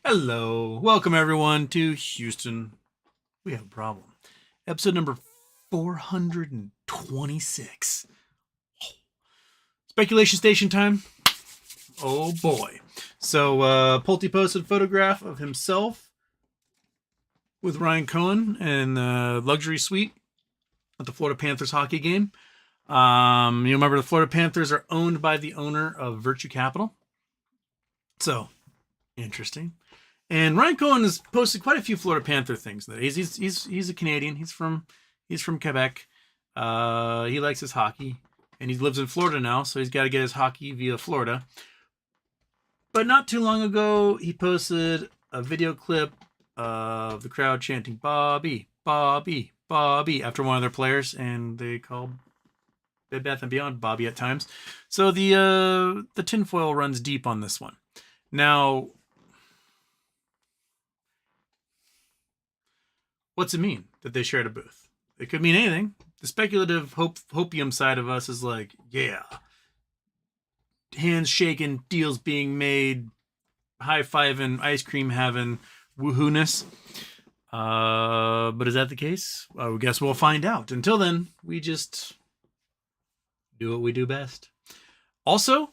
Hello, welcome everyone to Houston. We have a problem. Episode number 426. Speculation station time. Oh boy. So Pulte posted a photograph of himself with Ryan Cohen in the luxury suite at the Florida Panthers hockey game. You remember the Florida Panthers are owned by the owner of Virtu Capital. So, interesting. And Ryan Cohen has posted quite a few Florida Panther things. He's a Canadian. He's from Quebec. He likes his hockey, and he lives in Florida now, so he's got to get his hockey via Florida. But not too long ago, he posted a video clip of the crowd chanting "Bobby, Bobby, Bobby" after one of their players, and they called Bed Bath & Beyond Bobby at times. So the tinfoil runs deep on this one. Now, what's it mean that they shared a booth? It could mean anything. The speculative hopium side of us is like, yeah, hands shaking, deals being made, high-fiving, ice cream having, woohoo-ness. But is that the case? I guess we'll find out. Until then, we just do what we do best. Also,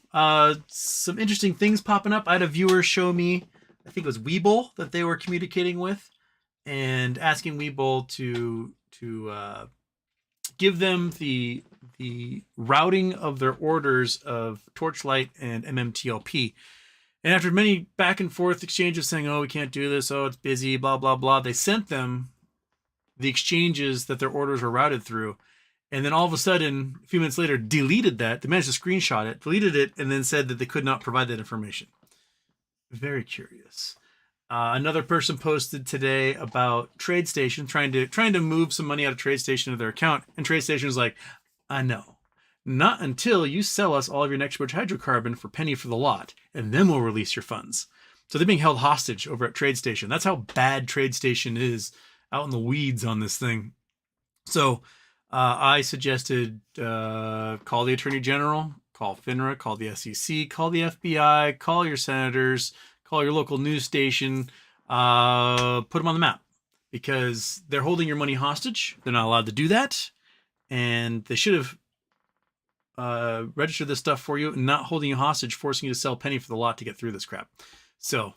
some interesting things popping up. I had a viewer show me, I think it was Weeble that they were communicating with, and asking Weeble to give them the routing of their orders of Torchlight and MMTLP. And after many back and forth exchanges saying, oh, we can't do this, oh, it's busy, blah, blah, blah, they sent them the exchanges that their orders were routed through. And then all of a sudden, a few minutes later, deleted that. They managed to screenshot it, deleted it, and then said that they could not provide that information. Very curious. Another person posted today about TradeStation trying to move some money out of TradeStation to their account, and TradeStation was like, I know. Not until you sell us all of your next hydrocarbon for penny for the lot, and then we'll release your funds. So they're being held hostage over at TradeStation. That's how bad TradeStation is out in the weeds on this thing. So I suggested call the Attorney General, call FINRA, call the SEC, call the FBI, call your senators, call your local news station, put them on the map, because they're holding your money hostage. They're not allowed to do that. And they should have registered this stuff for you, and not holding you hostage, forcing you to sell penny for the lot to get through this crap. So,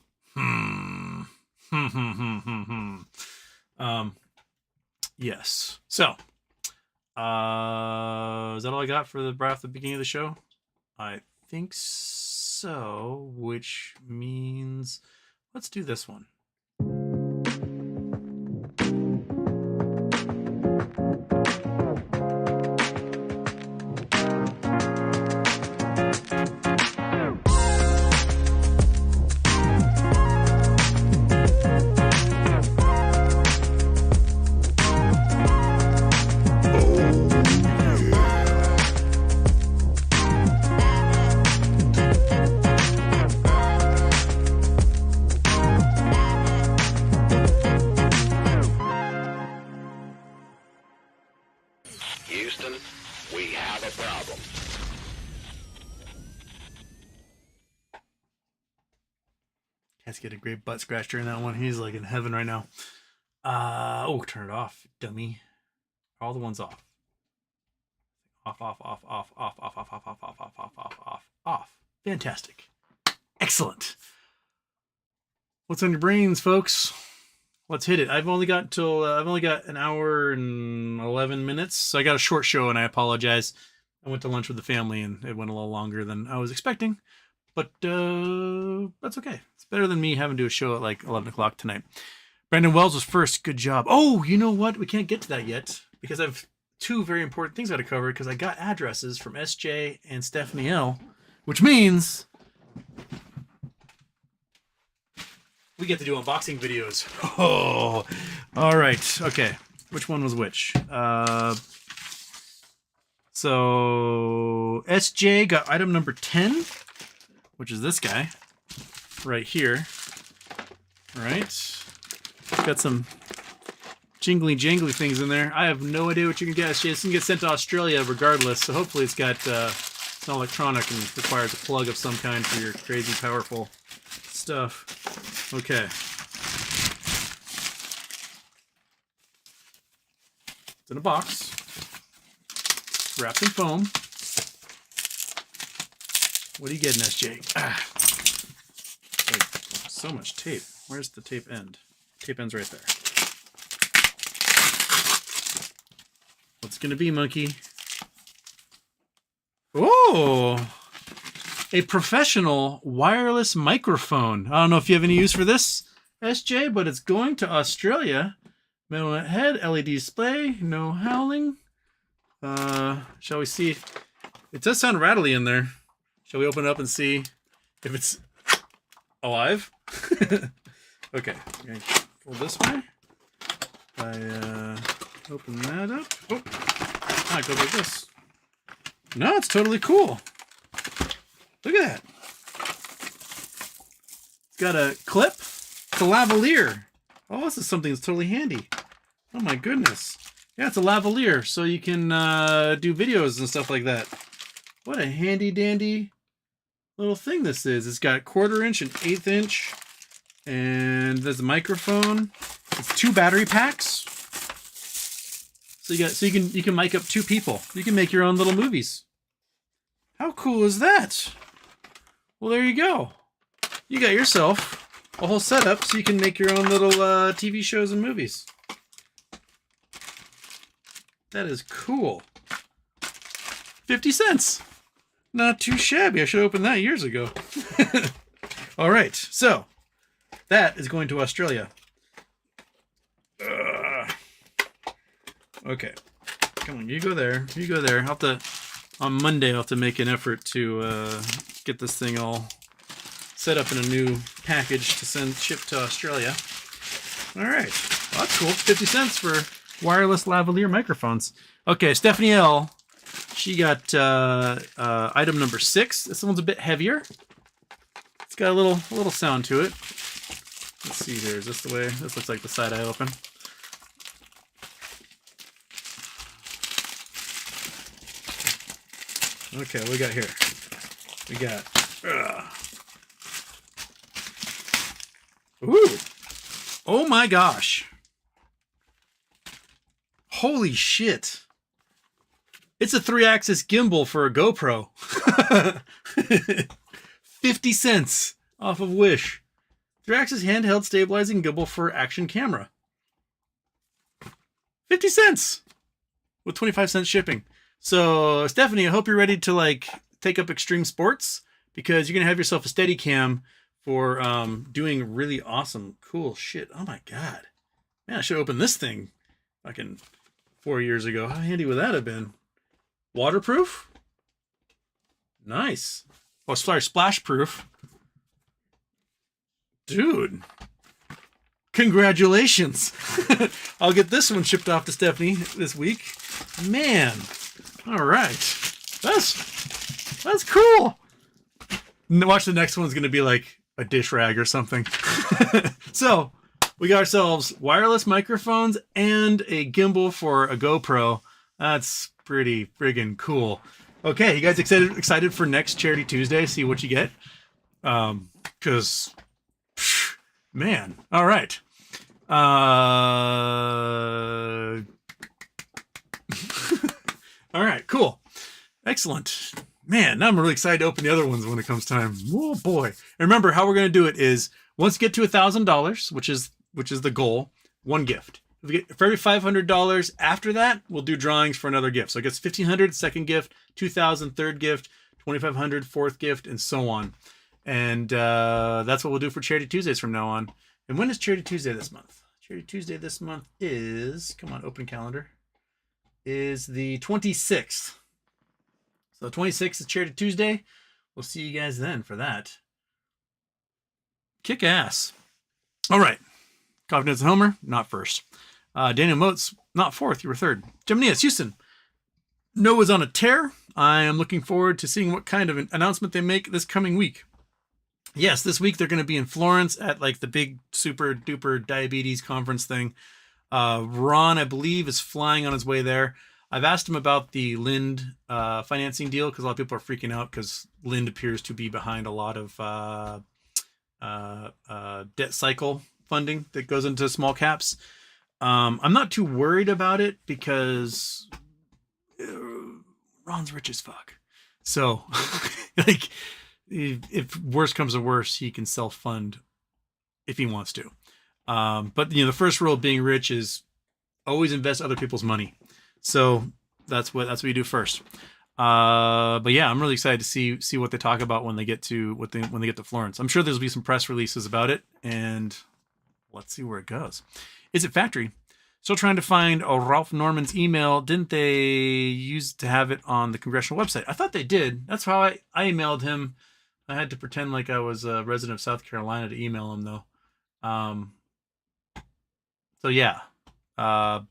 yes. So, is that all I got for the right off the beginning of the show? I think so, which means let's do this one. Houston, we have a problem. Cat's getting a great butt scratch during that one. He's like in heaven right now. Turn it off, dummy. All the ones off. Off. Fantastic. Excellent. What's on your brains, folks? Let's hit it. I've only got an hour and 11 minutes, so I got a short show, and I apologize. I went to lunch with the family, and it went a little longer than I was expecting, but that's okay. It's better than me having to do a show at like 11 o'clock tonight. Brandon Wells was first. Good job. Oh, you know what? We can't get to that yet, because I have two very important things I got to cover, because I got addresses from SJ and Stephanie L, which means we get to do unboxing videos. Oh, all right. Okay. Which one was which? So SJ got item number 10, which is this guy right here. All right. Got some jingly jangly things in there. I have no idea what you can get. This can get sent to Australia regardless, so hopefully it's got it's not electronic and requires a plug of some kind for your crazy powerful stuff. Okay. It's in a box. It's wrapped in foam. What are you getting, SJ? Ah. Like, so much tape. Where's the tape end? Tape end's right there. What's it gonna be, monkey? Oh! A professional wireless microphone. I don't know if you have any use for this, SJ, but it's going to Australia. Metal head, LED display, no howling. Shall we see? It does sound rattly in there. Shall we open it up and see if it's alive? Okay, I'm gonna pull this way. I open that up. Oh, it goes like this. No, it's totally cool. Look at that. It's got a clip. It's a lavalier. Oh, this is something that's totally handy. Oh my goodness. Yeah, it's a lavalier, so you can do videos and stuff like that. What a handy dandy little thing this is. It's got 1/4 inch and 1/8 inch, and there's a microphone. It's 2 battery packs. So you can mic up 2 people. You can make your own little movies. How cool is that? Well, there you go. You got yourself a whole setup so you can make your own little TV shows and movies. That is cool. 50 cents. Not too shabby. I should have opened that years ago. All right, so that is going to Australia. Okay, come on, you go there. You go there. I'll have to, on Monday, I'll have to make an effort to get this thing all set up in a new package to ship to Australia. All right, well, that's cool. 50 cents for wireless lavalier microphones. Okay, Stephanie L. She got item number 6. This one's a bit heavier. It's got a little sound to it. Let's see here. Is this the way? This looks like the side I open. Okay, what we got here? We got... Ooh! Oh my gosh! Holy shit! It's a 3-axis gimbal for a GoPro. 50 cents off of Wish. 3-axis handheld stabilizing gimbal for action camera. 50 cents! With 25 cents shipping. So, Stephanie, I hope you're ready to, like, take up extreme sports, because you're going to have yourself a Steadicam for doing really awesome, cool shit. Oh my god. Man, I should open this thing fucking 4 years ago. How handy would that have been? Waterproof? Nice. Oh, sorry, splash proof. Dude. Congratulations. I'll get this one shipped off to Stephanie this week. Man. All right. That's cool. Watch, the next one's going to be like a dish rag or something. So, we got ourselves wireless microphones and a gimbal for a GoPro. That's pretty friggin' cool. Okay, you guys excited for next Charity Tuesday? See what you get? Because, man, all right. All right, cool, excellent. Man, now I'm really excited to open the other ones when it comes time. Oh boy! And remember, how we're gonna do it is once you get to $1,000, which is the goal, one gift. For every $500 after that, we'll do drawings for another gift. So it gets $1,500 second gift, $2,000 third gift, $2,500 fourth gift, and so on. And that's what we'll do for Charity Tuesdays from now on. And when is Charity Tuesday this month? Charity Tuesday this month is, come on, open calendar, is the 26th. So 26th is Charity Tuesday. We'll see you guys then for that. Kick ass. All right. Confidence and Homer, not first. Daniel Motes, not fourth. You were third. Geminius Houston. Noah's on a tear. I am looking forward to seeing what kind of an announcement they make this coming week. Yes, this week they're going to be in Florence at like the big super duper diabetes conference thing. Ron, I believe, is flying on his way there. I've asked him about the Lind financing deal because a lot of people are freaking out because Lind appears to be behind a lot of debt cycle funding that goes into small caps. I'm not too worried about it because Ron's rich as fuck. So, like, if worse comes to worse, he can self-fund if he wants to. But the first rule of being rich is always invest other people's money. So that's what you do first. But yeah, I'm really excited to see what they talk about when they get to when they get to Florence. I'm sure there'll be some press releases about it, and let's see where it goes. Is it factory? Still trying to find Ralph Norman's email. Didn't they used to have it on the congressional website? I thought they did. That's how I emailed him. I had to pretend like I was a resident of South Carolina to email him, though. So yeah. But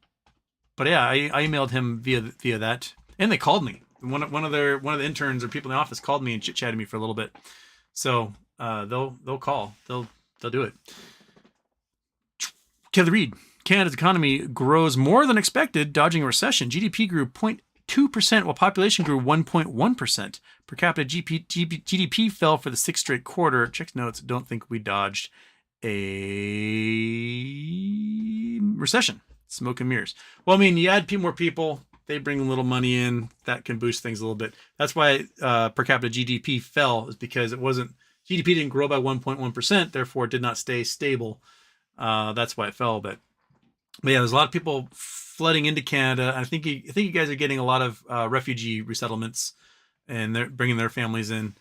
yeah, I emailed him via that, and they called me. One of the interns or people in the office called me and chit chatted me for a little bit. So they'll call. They'll do it. Kelly Reed. Canada's economy grows more than expected, dodging a recession. GDP grew 0.2%, while population grew 1.1%. Per capita GDP fell for the sixth straight quarter. Check notes. Don't think we dodged a recession. Smoke and mirrors. Well, I mean, you add more people, they bring a little money in, that can boost things a little bit. That's why per capita GDP fell, is because GDP didn't grow by 1.1%, therefore it did not stay stable. That's why it fell a bit. But yeah, there's a lot of people flooding into Canada. I think you guys are getting a lot of refugee resettlements, and they're bringing their families in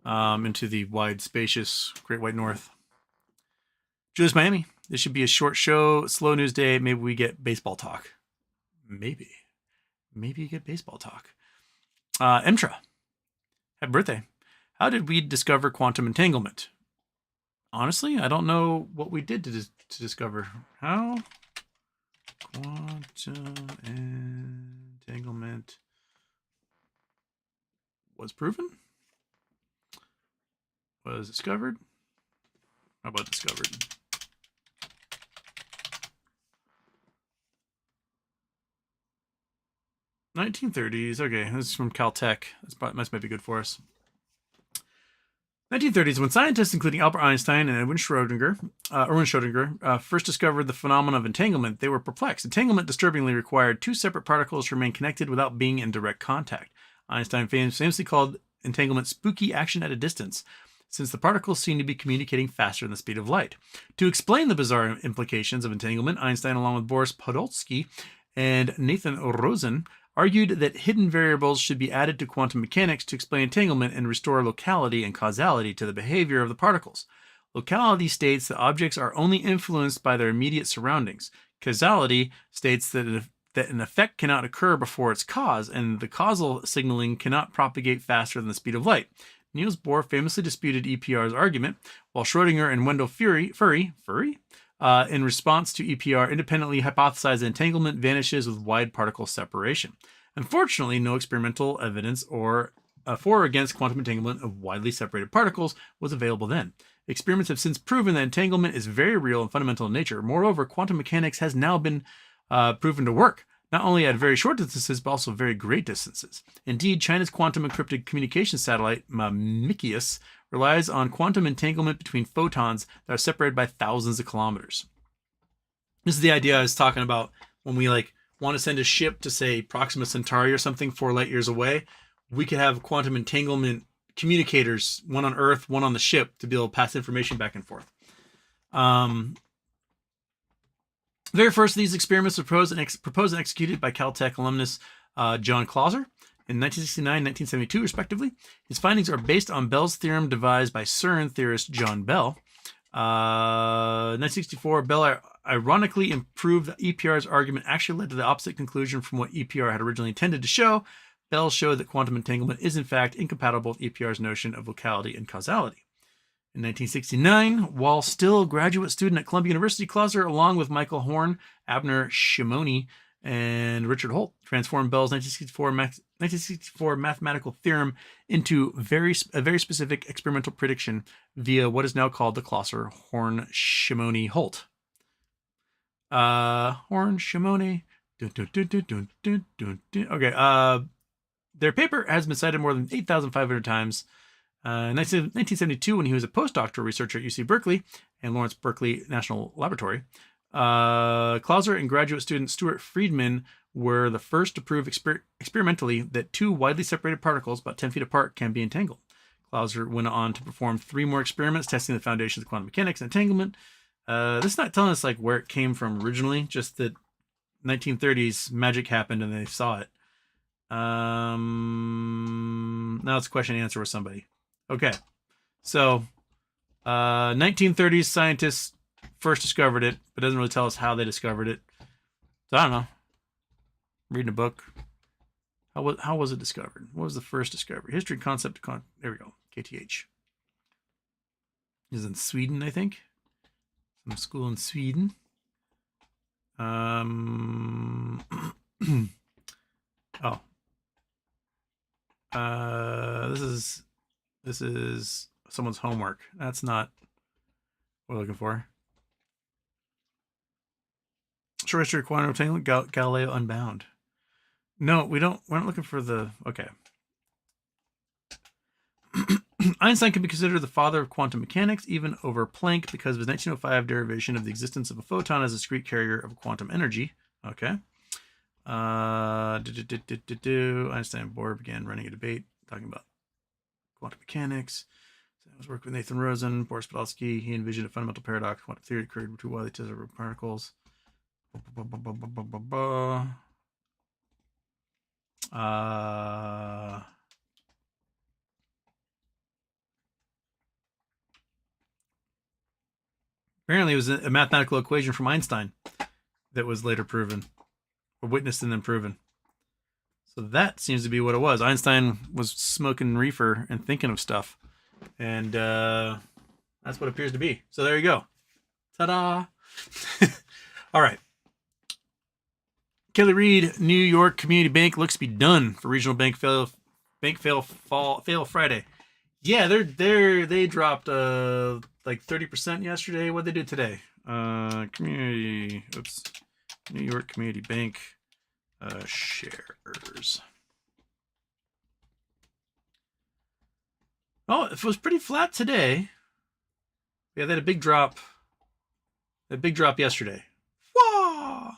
into the wide, spacious Great White North. Julius Miami. This should be a short show, slow news day. Maybe we get baseball talk. Maybe you get baseball talk. Emtra. Happy birthday. How did we discover quantum entanglement? Honestly, I don't know what we did to discover. How? Quantum entanglement was proven? Was discovered? How about discovered? '30s. Okay, this is from Caltech. This might be good for us. 1930s, when scientists including Albert Einstein and Erwin Schrödinger first discovered the phenomenon of entanglement, they were perplexed. Entanglement disturbingly required two separate particles to remain connected without being in direct contact. Einstein famously called entanglement spooky action at a distance, since the particles seem to be communicating faster than the speed of light. To explain the bizarre implications of entanglement, Einstein, along with Boris Podolsky and Nathan Rosen, argued that hidden variables should be added to quantum mechanics to explain entanglement and restore locality and causality to the behavior of the particles. Locality states that objects are only influenced by their immediate surroundings. Causality states that an effect cannot occur before its cause, and the causal signaling cannot propagate faster than the speed of light. Niels Bohr famously disputed EPR's argument, while Schrödinger and Wendell Furry, in response to EPR, independently hypothesized that entanglement vanishes with wide particle separation. Unfortunately, no experimental evidence for or against quantum entanglement of widely separated particles was available then. Experiments have since proven that entanglement is very real and fundamental in nature. Moreover, quantum mechanics has now been proven to work, not only at very short distances, but also very great distances. Indeed, China's quantum encrypted communication satellite, Mikius, relies on quantum entanglement between photons that are separated by thousands of kilometers. This is the idea I was talking about when we want to send a ship to, say, Proxima Centauri or something 4 light years away. We could have quantum entanglement communicators, one on Earth, one on the ship, to be able to pass information back and forth. Very first of these experiments were proposed and executed by Caltech alumnus John Clauser in 1969 1972, respectively. His findings are based on Bell's theorem devised by CERN theorist John Bell. 1964, Bell ironically improved that EPR's argument actually led to the opposite conclusion from what EPR had originally intended to show. Bell showed that quantum entanglement is in fact incompatible with EPR's notion of locality and causality. In 1969, while still a graduate student at Columbia University, Clauser, along with Michael Horn, Abner Shimoni, and Richard Holt, transformed Bell's 1964 mathematical theorem into a very specific experimental prediction via what is now called the Clauser-Horn-Shimoni-Holt. Horn, Shimone. Okay. Their paper has been cited more than 8,500 times. In 1972, when he was a postdoctoral researcher at UC Berkeley and Lawrence Berkeley National Laboratory, Clauser and graduate student Stuart Friedman were the first to prove experimentally that two widely separated particles about 10 feet apart can be entangled. Clauser went on to perform 3 more experiments testing the foundations of quantum mechanics and entanglement. This is not telling us like where it came from originally, just that 1930s magic happened and they saw it. Now it's a question and answer with somebody. Okay. So, 1930s scientists first discovered it, but doesn't really tell us how they discovered it. So I don't know. Reading a book. How was it discovered? What was the first discovery? History concept. There we go. KTH. Is in Sweden, I think. Some school in Sweden. Oh. This is someone's homework. That's not what we're looking for. Short history of quantum entanglement, Galileo Unbound. No, we're not looking for the, okay. Einstein can be considered the father of quantum mechanics, even over Planck, because of his 1905 derivation of the existence of a photon as a discrete carrier of quantum energy. Okay. Einstein and Bohr began running a debate talking about quantum mechanics. So I was working with Nathan Rosen, Boris Podolsky. He envisioned a fundamental paradox. Quantum theory occurred with 2 widely tested particles. Apparently, it was a mathematical equation from Einstein that was later proven, or witnessed and then proven. So that seems to be what it was. Einstein was smoking reefer and thinking of stuff. And that's what it appears to be. So there you go. Ta-da! All right. Kelly Reed, New York Community Bank looks to be done for regional bank fail Friday. Yeah, they dropped like 30% yesterday. What'd they do today? New York Community Bank shares. Oh, it was pretty flat today. Yeah, they had a big drop. A big drop yesterday. Whoa!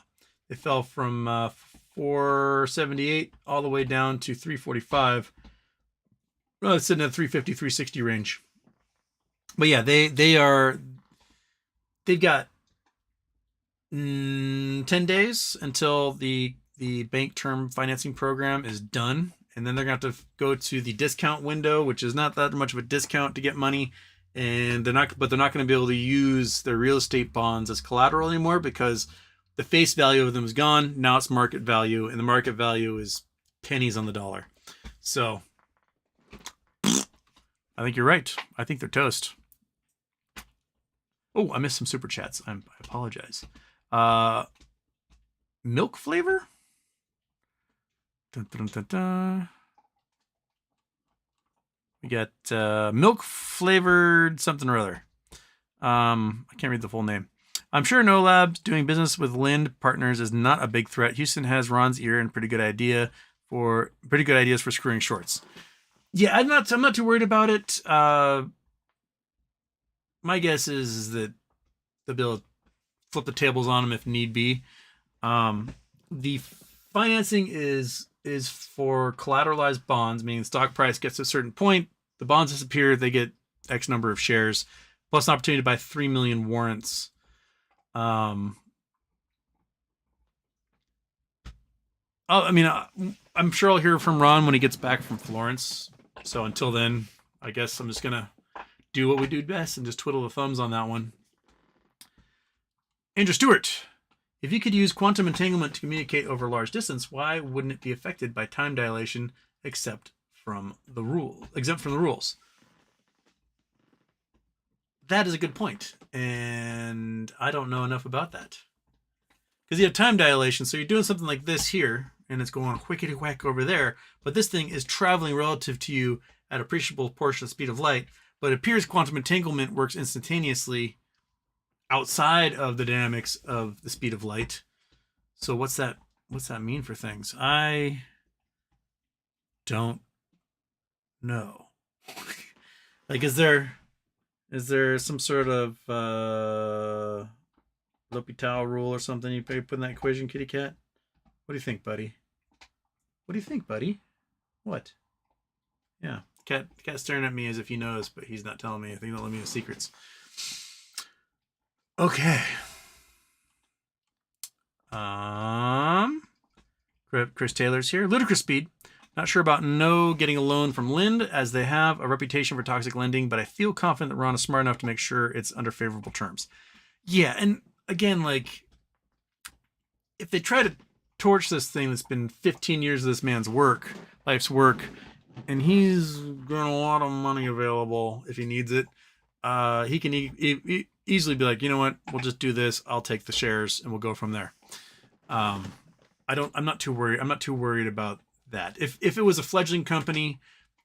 They fell from 478 all the way down to 345. Well, it's sitting at 350, 360 range. But yeah, they've got 10 days until the bank term financing program is done. And then they're going to have to go to the discount window, which is not that much of a discount to get money. And they're not going to be able to use their real estate bonds as collateral anymore because the face value of them is gone. Now it's market value, and the market value is pennies on the dollar. So I think you're right. I think they're toast. Oh, I missed some super chats. I apologize. Milk flavor? Dun, dun, dun, dun. We got milk flavored something or other. I can't read the full name. I'm sure No Labs doing business with Lind Partners is not a big threat. Houston has Ron's ear and pretty good ideas for screwing shorts. Yeah, I'm not too worried about it. My guess is that they'll be able to flip the tables on them if need be. The financing is for collateralized bonds, meaning the stock price gets to a certain point, the bonds disappear, they get X number of shares, plus an opportunity to buy 3 million warrants. I'm sure I'll hear from Ron when he gets back from Florence. So until then, I guess I'm just going to do what we do best and just twiddle the thumbs on that one. Andrew Stewart. If you could use quantum entanglement to communicate over a large distance, why wouldn't it be affected by time dilation exempt from the rules? That is a good point, and I don't know enough about that. Because you have time dilation, so you're doing something like this here, and it's going whackety-whack over there, but this thing is traveling relative to you at appreciable portion of the speed of light, but it appears quantum entanglement works instantaneously outside of the dynamics of the speed of light. So what's that mean for things? I don't know. Like, is there some sort of L'Hopital rule or something you put in that equation, kitty cat? What do you think, buddy? What do you think, buddy? What? Yeah, cat staring at me as if he knows, but he's not telling me. I think he'll let me know secrets. Okay. Chris Taylor's here. Ludicrous speed. Not sure about no getting a loan from Lind, as they have a reputation for toxic lending, but I feel confident that Ron is smart enough to make sure it's under favorable terms. Yeah, and again, like, if they try to torch this thing that's been 15 years of this man's life's work, and he's got a lot of money available if he needs it, he can easily be like, you know what, we'll just do this. I'll take the shares and we'll go from there. I'm not too worried. I'm not too worried about that. If it was a fledgling company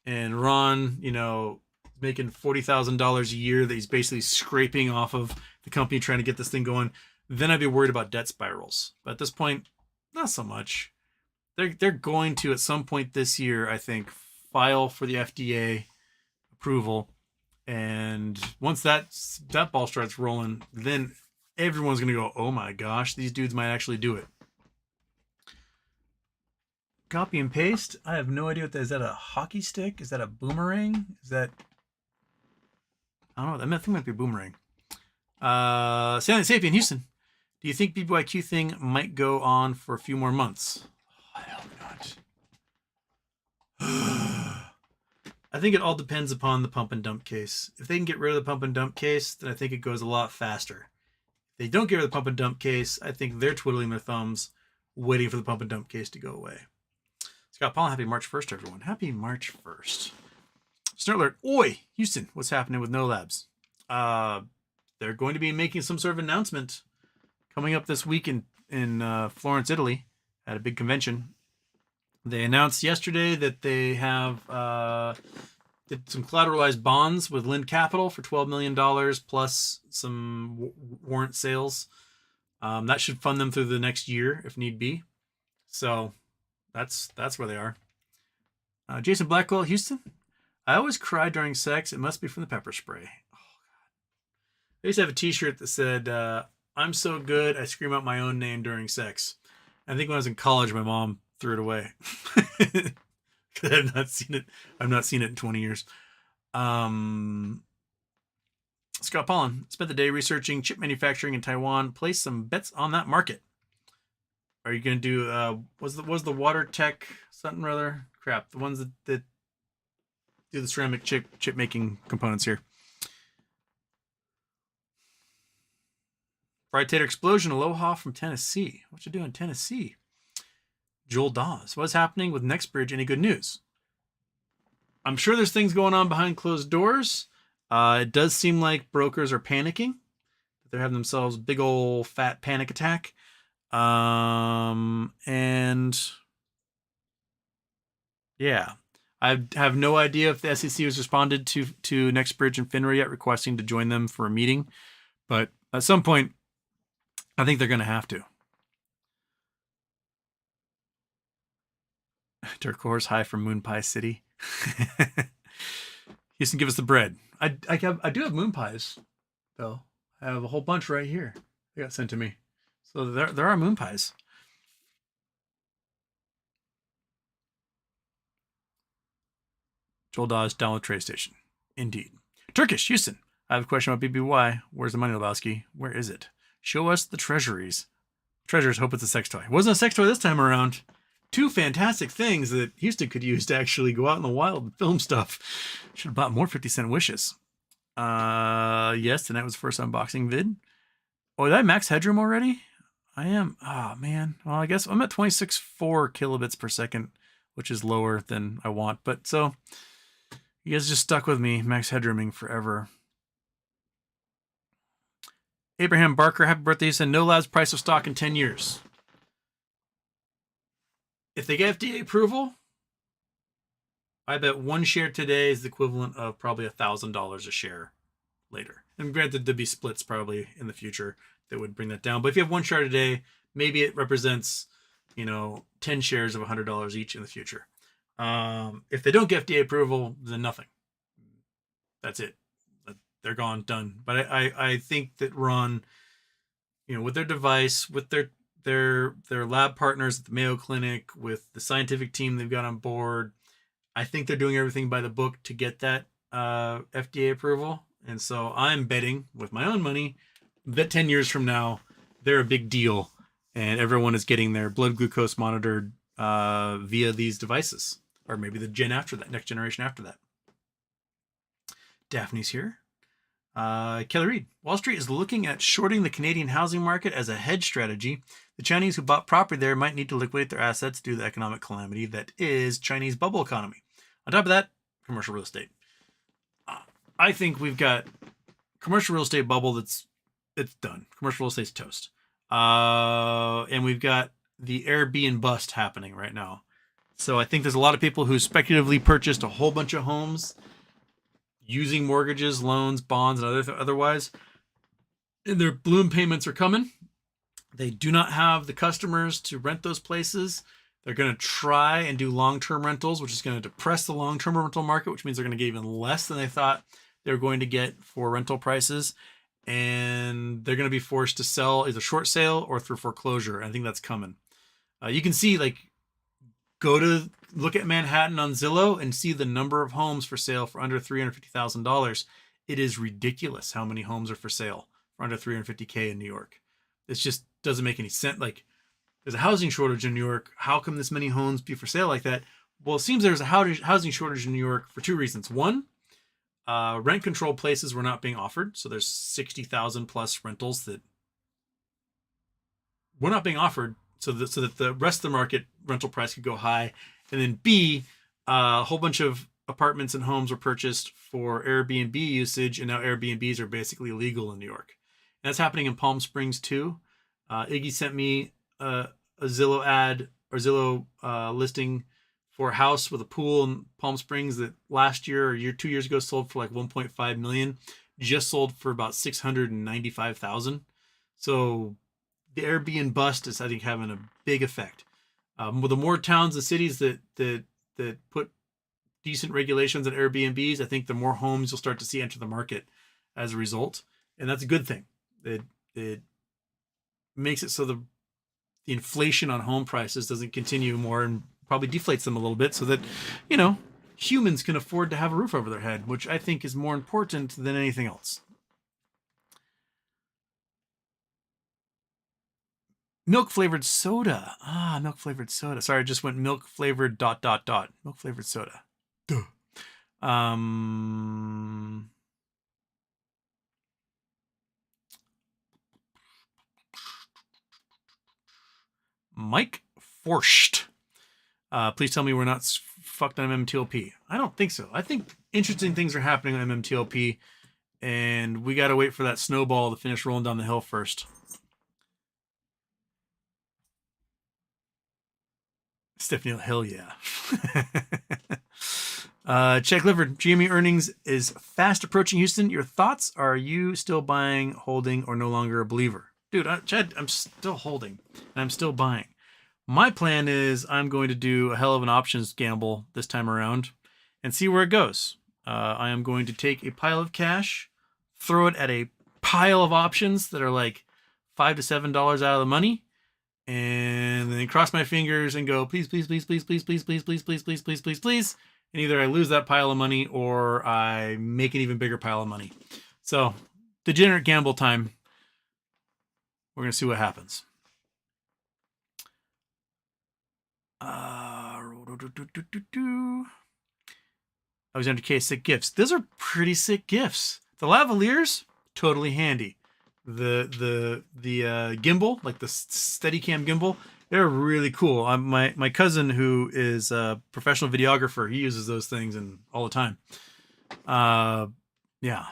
and Ron, making $40,000 a year that he's basically scraping off of the company trying to get this thing going, then I'd be worried about debt spirals. But at this point, not so much. They're going to, at some point this year, I think, file for the FDA approval. And once that ball starts rolling, then everyone's going to go, oh my gosh, these dudes might actually do it. Copy and paste. I have no idea what that is. Is that a hockey stick? Is that a boomerang? Is that... I don't know. I think it might be a boomerang. Silent Sapien Houston. Do you think BBYQ thing might go on for a few more months? I hope not. I think it all depends upon the pump and dump case. If they can get rid of the pump and dump case, then I think it goes a lot faster. If they don't get rid of the pump and dump case, I think they're twiddling their thumbs, waiting for the pump and dump case to go away. Scott Paul, happy March 1st, everyone. Happy March 1st. Snort alert. Oi, Houston, what's happening with No Labs? They're going to be making some sort of announcement coming up this week in Florence, Italy, at a big convention. They announced yesterday that they have did some collateralized bonds with Lind Capital for $12 million plus some warrant sales. That should fund them through the next year if need be. So that's where they are. Jason Blackwell, Houston. I always cry during sex. It must be from the pepper spray. Oh, God. I used to have a t-shirt that said, I'm so good, I scream out my own name during sex. I think when I was in college, my mom threw it away. I've not seen it in 20 years. Scott Pollen spent the day researching chip manufacturing in Taiwan. Place some bets on that market. Are you going to do, was the water tech something or other? Crap, the ones that do the ceramic chip making components here. Fried Tater Explosion, Aloha from Tennessee. What you doing in Tennessee? Joel Dawes. What's happening with NextBridge? Any good news? I'm sure there's things going on behind closed doors. It does seem like brokers are panicking. They're having themselves a big old fat panic attack. And yeah, I have no idea if the SEC has responded to NextBridge and FINRA yet, requesting to join them for a meeting. But at some point, I think they're going to have to. Turquoise High from Moon Pie City. Houston, give us the bread. I do have moon pies, though. I have a whole bunch right here. They got sent to me. So there are moon pies. Joel Dawes, download trade station. Indeed. Turkish, Houston. I have a question about BBY. Where's the money, Lebowski? Where is it? Show us the treasuries. Treasures, hope it's a sex toy. It wasn't a sex toy this time around. Two fantastic things that Houston could use to actually go out in the wild and film stuff. Should have bought more 50 Cent wishes. Yes, tonight was the first unboxing vid. Oh, did I max headroom already? I am. Oh, man. Well, I guess I'm at 26.4 kilobits per second, which is lower than I want. But so, you guys just stuck with me, max headrooming forever. Abraham Barker, happy birthday. He said, No Labs price of stock in 10 years. If they get FDA approval, I bet one share today is the equivalent of probably $1,000 a share later. And granted, there'd be splits probably in the future that would bring that down. But if you have 1 shard a day, maybe it represents, 10 shares of $100 each in the future. If they don't get FDA approval, then nothing. That's it. They're gone, done. But I think that Ron, with their device, with their lab partners at the Mayo Clinic, with the scientific team they've got on board, I think they're doing everything by the book to get that FDA approval. And so I'm betting with my own money that 10 years from now, they're a big deal and everyone is getting their blood glucose monitored via these devices, or maybe the gen after that, next generation after that. Daphne's here. Kelly Reed. Wall Street is looking at shorting the Canadian housing market as a hedge strategy. The Chinese who bought property there might need to liquidate their assets due to the economic calamity that is Chinese bubble economy. On top of that, commercial real estate. I think we've got commercial real estate bubble it's done. Commercial real estate's toast. And we've got the Airbnb bust happening right now. So I think there's a lot of people who speculatively purchased a whole bunch of homes using mortgages, loans, bonds, and otherwise. And their balloon payments are coming. They do not have the customers to rent those places. They're going to try and do long-term rentals, which is going to depress the long-term rental market, which means they're going to get even less than they thought they were going to get for rental prices. And they're going to be forced to sell either short sale or through foreclosure. I think that's coming. You can see, look at Manhattan on Zillow and see the number of homes for sale for under $350,000. It is ridiculous how many homes are for sale for under $350K in New York. It just doesn't make any sense. There's a housing shortage in New York. How come this many homes be for sale like that? Well, it seems there's a housing shortage in New York for 2 reasons. One, rent control places were not being offered. So there's 60,000 plus rentals that were not being offered so that the rest of the market rental price could go high. And then B, a whole bunch of apartments and homes were purchased for Airbnb usage. And now Airbnbs are basically illegal in New York. And that's happening in Palm Springs too. Iggy sent me a Zillow ad or Zillow listing for a house with a pool in Palm Springs that last year or 2 years ago sold for $1.5 million, just sold for about $695,000. So the Airbnb bust is, I think, having a big effect. With the more towns and cities that put decent regulations on Airbnbs, I think the more homes you'll start to see enter the market as a result, and that's a good thing. It makes it so the inflation on home prices doesn't continue more and probably deflates them a little bit so that, humans can afford to have a roof over their head, which I think is more important than anything else. Milk flavored soda. Milk flavored soda. Sorry, I just went milk flavored ... Milk flavored soda. Duh. Mike Forscht. Please tell me we're not fucked on MMTLP. I don't think so. I think interesting things are happening on MMTLP, and we got to wait for that snowball to finish rolling down the hill first. Stephanie Hill, yeah. Check Livered. GME earnings is fast approaching Houston. Your thoughts? Are you still buying, holding, or no longer a believer? Dude, Chad, I'm still holding, and I'm still buying. My plan is I'm going to do a hell of an options gamble this time around and see where it goes. I am going to take a pile of cash, throw it at a pile of options that are $5 to $7 out of the money, and then cross my fingers and go, please, please, please, please, please, please, please, please, please, please, please, please, please. And either I lose that pile of money or I make an even bigger pile of money. So, degenerate gamble time. We're going to see what happens. Alexander K. Sick gifts. Those are pretty sick gifts. The lavaliers, totally handy. The gimbal, like the Steadicam gimbal, they're really cool. My cousin, who is a professional videographer, he uses those things and all the time. Yeah.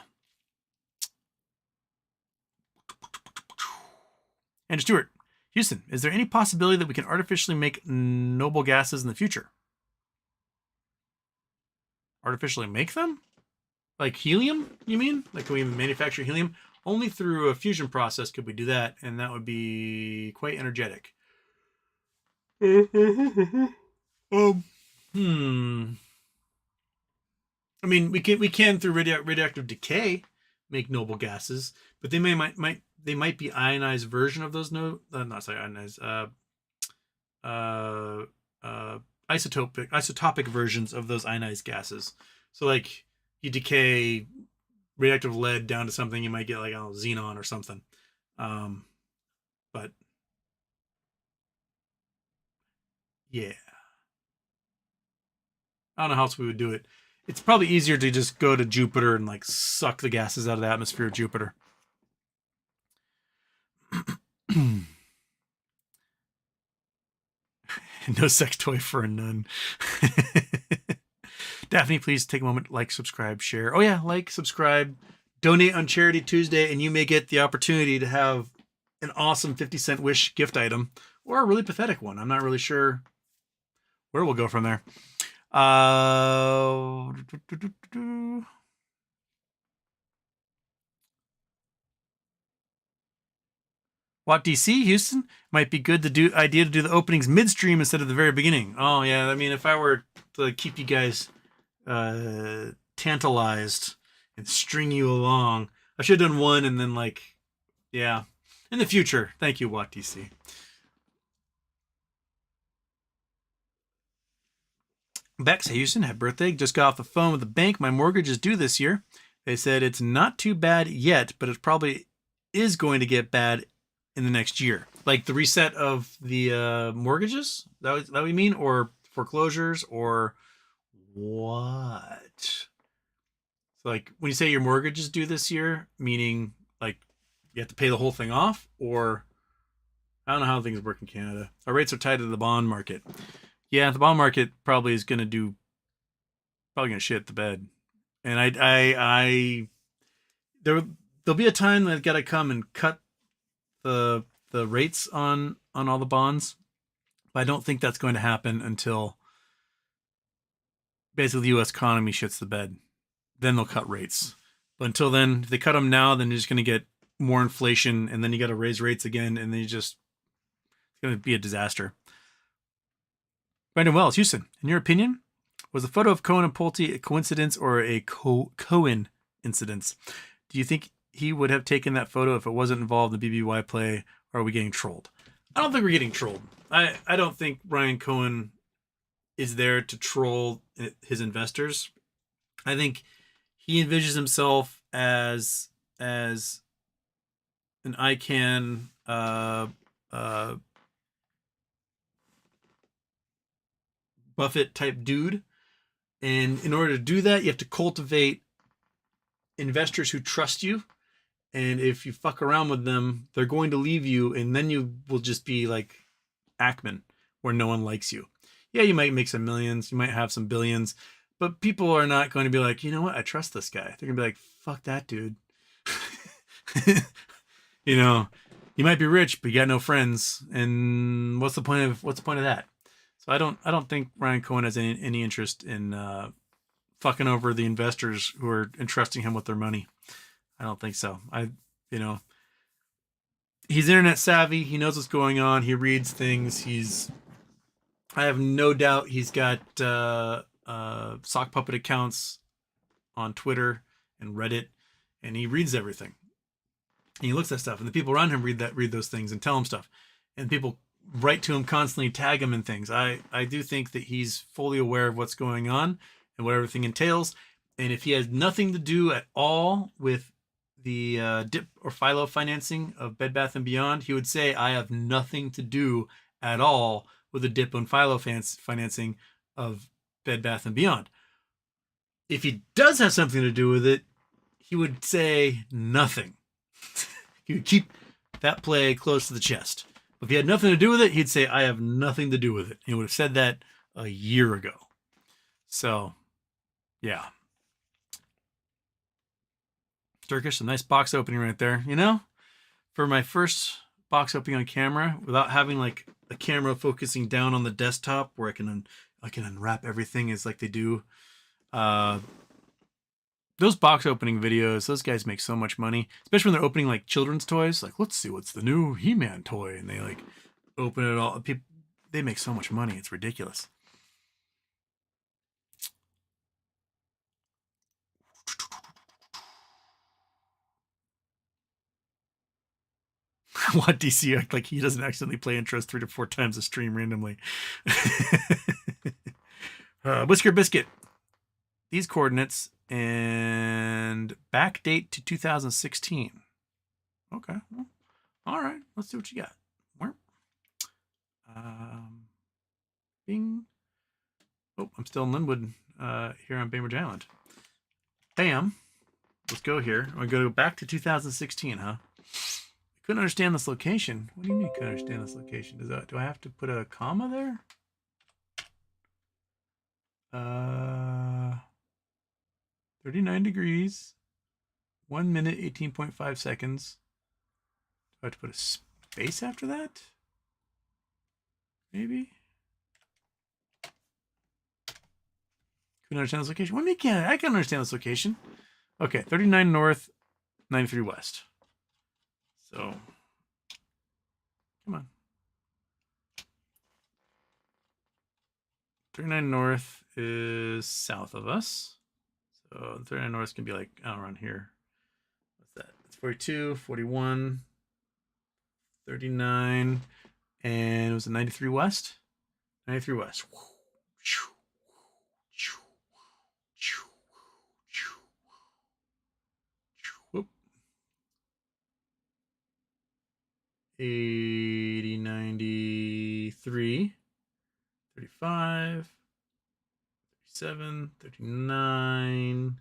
Andrew Stewart. Houston, is there any possibility that we can artificially make noble gases in the future? Artificially make them? Like helium, you mean? Like can we manufacture helium? Only through a fusion process could we do that, and that would be quite energetic. Hmm. I mean, we can through radioactive decay make noble gases, but they might be ionized version of those not sorry ionized uh uh isotopic versions of those ionized gases. So like you decay radioactive lead down to something, you might get like, I don't know, xenon or something. But yeah, I don't know how else we would do it. It's probably easier to just go to Jupiter and like suck the gases out of the atmosphere of Jupiter. No sex toy for a nun. Daphne, please take a moment, like, subscribe, share. Oh yeah, like, subscribe, donate on Charity Tuesday, and you may get the opportunity to have an awesome 50-cent Wish gift item or a really pathetic one. I'm not really sure where we'll go from there. What DC Houston might be good to do the openings midstream instead of the very beginning. Oh yeah, I mean if I were to keep you guys tantalized and string you along, I should have done one and then like yeah. In the future. Thank you, Watt DC. Bex, hey Houston, happy birthday. Just got off the phone with the bank. My mortgage is due this year. They said it's not too bad yet, but it probably is going to get bad in the next year. Like the reset of the mortgages? That what you mean? Or foreclosures? Or what? So like when you say your mortgage is due this year, meaning like you have to pay the whole thing off? Or I don't know how things work in Canada. Our rates are tied to the bond market. Yeah, the bond market probably is going to shit the bed. And there'll be a time that I've got to come and cut the rates on all the bonds. But I don't think that's going to happen until basically the U.S. economy shits the bed. Then they'll cut rates. But until then, if they cut them now, then you're just going to get more inflation, and then you got to raise rates again, and then it's going to be a disaster. Brandon Wells, Houston, in your opinion, was the photo of Cohen and Pulte a coincidence or a Cohen incidence? Do you think he would have taken that photo if it wasn't involved in the BBY play, or are we getting trolled? I don't think we're getting trolled. I don't think Ryan Cohen is there to troll his investors. I think he envisions himself as an ICANN Buffett type dude. And in order to do that, you have to cultivate investors who trust you. And if you fuck around with them, they're going to leave you. And then you will just be like Ackman, where no one likes you. Yeah, you might make some millions. You might have some billions. But people are not going to be like, you know what? I trust this guy. They're going to be like, fuck that dude. You know, you might be rich, but you got no friends. And what's the point of that? So I don't think Ryan Cohen has any interest in fucking over the investors who are entrusting him with their money. I don't think so. He's internet savvy. He knows what's going on. He reads things. I have no doubt he's got sock puppet accounts on Twitter and Reddit, and he reads everything. And he looks at stuff, and the people around him read those things and tell him stuff, and people write to him constantly, tag him in things. I do think that he's fully aware of what's going on and what everything entails. And if he has nothing to do at all with the dip or philo financing of Bed Bath & Beyond, he would say, I have nothing to do at all with the dip and philo financing of Bed Bath & Beyond. If he does have something to do with it, he would say nothing. He would keep that play close to the chest. If he had nothing to do with it, he'd say, I have nothing to do with it. He would have said that a year ago. So, yeah. Turkish, a nice box opening right there. You know, for my first box opening on camera, without having like a camera focusing down on the desktop where I can unwrap everything as like they do. Those box opening videos, those guys make so much money, especially when they're opening like children's toys. Like, let's see what's the new He-Man toy, and they like open it all. People, they make so much money, it's ridiculous. What DC act like he doesn't accidentally play intros 3 to 4 times a stream randomly. Whisker Biscuit. These coordinates and back date to 2016. Okay. Well, all right. Let's see what you got. Where? Bing. Oh, I'm still in Linwood here on Bainbridge Island. Bam. Let's go here. I'm going to go back to 2016, huh? Couldn't understand this location. What do you mean couldn't understand this location? Do I have to put a comma there? 39 degrees, 1 minute, 18.5 seconds. Do I have to put a space after that? Maybe? Couldn't understand this location. What do you mean I can understand this location. Okay, 39 north, 93 west. So, come on. 39 north is south of us. So 39 north can be like, I don't know, around here. What's that? It's 42, 41, 39, and it was a 93 west? 93 west. Whoop. 80, 93, 35, 37, 39,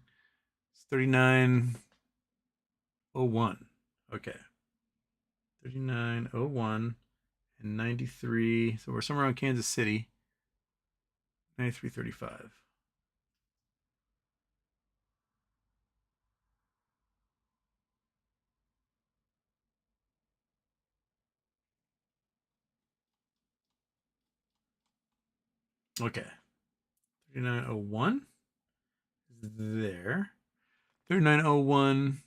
it's 3901. Okay. 3901 and 93. So we're somewhere around Kansas City. 9335. Okay. 3901 is there. 3901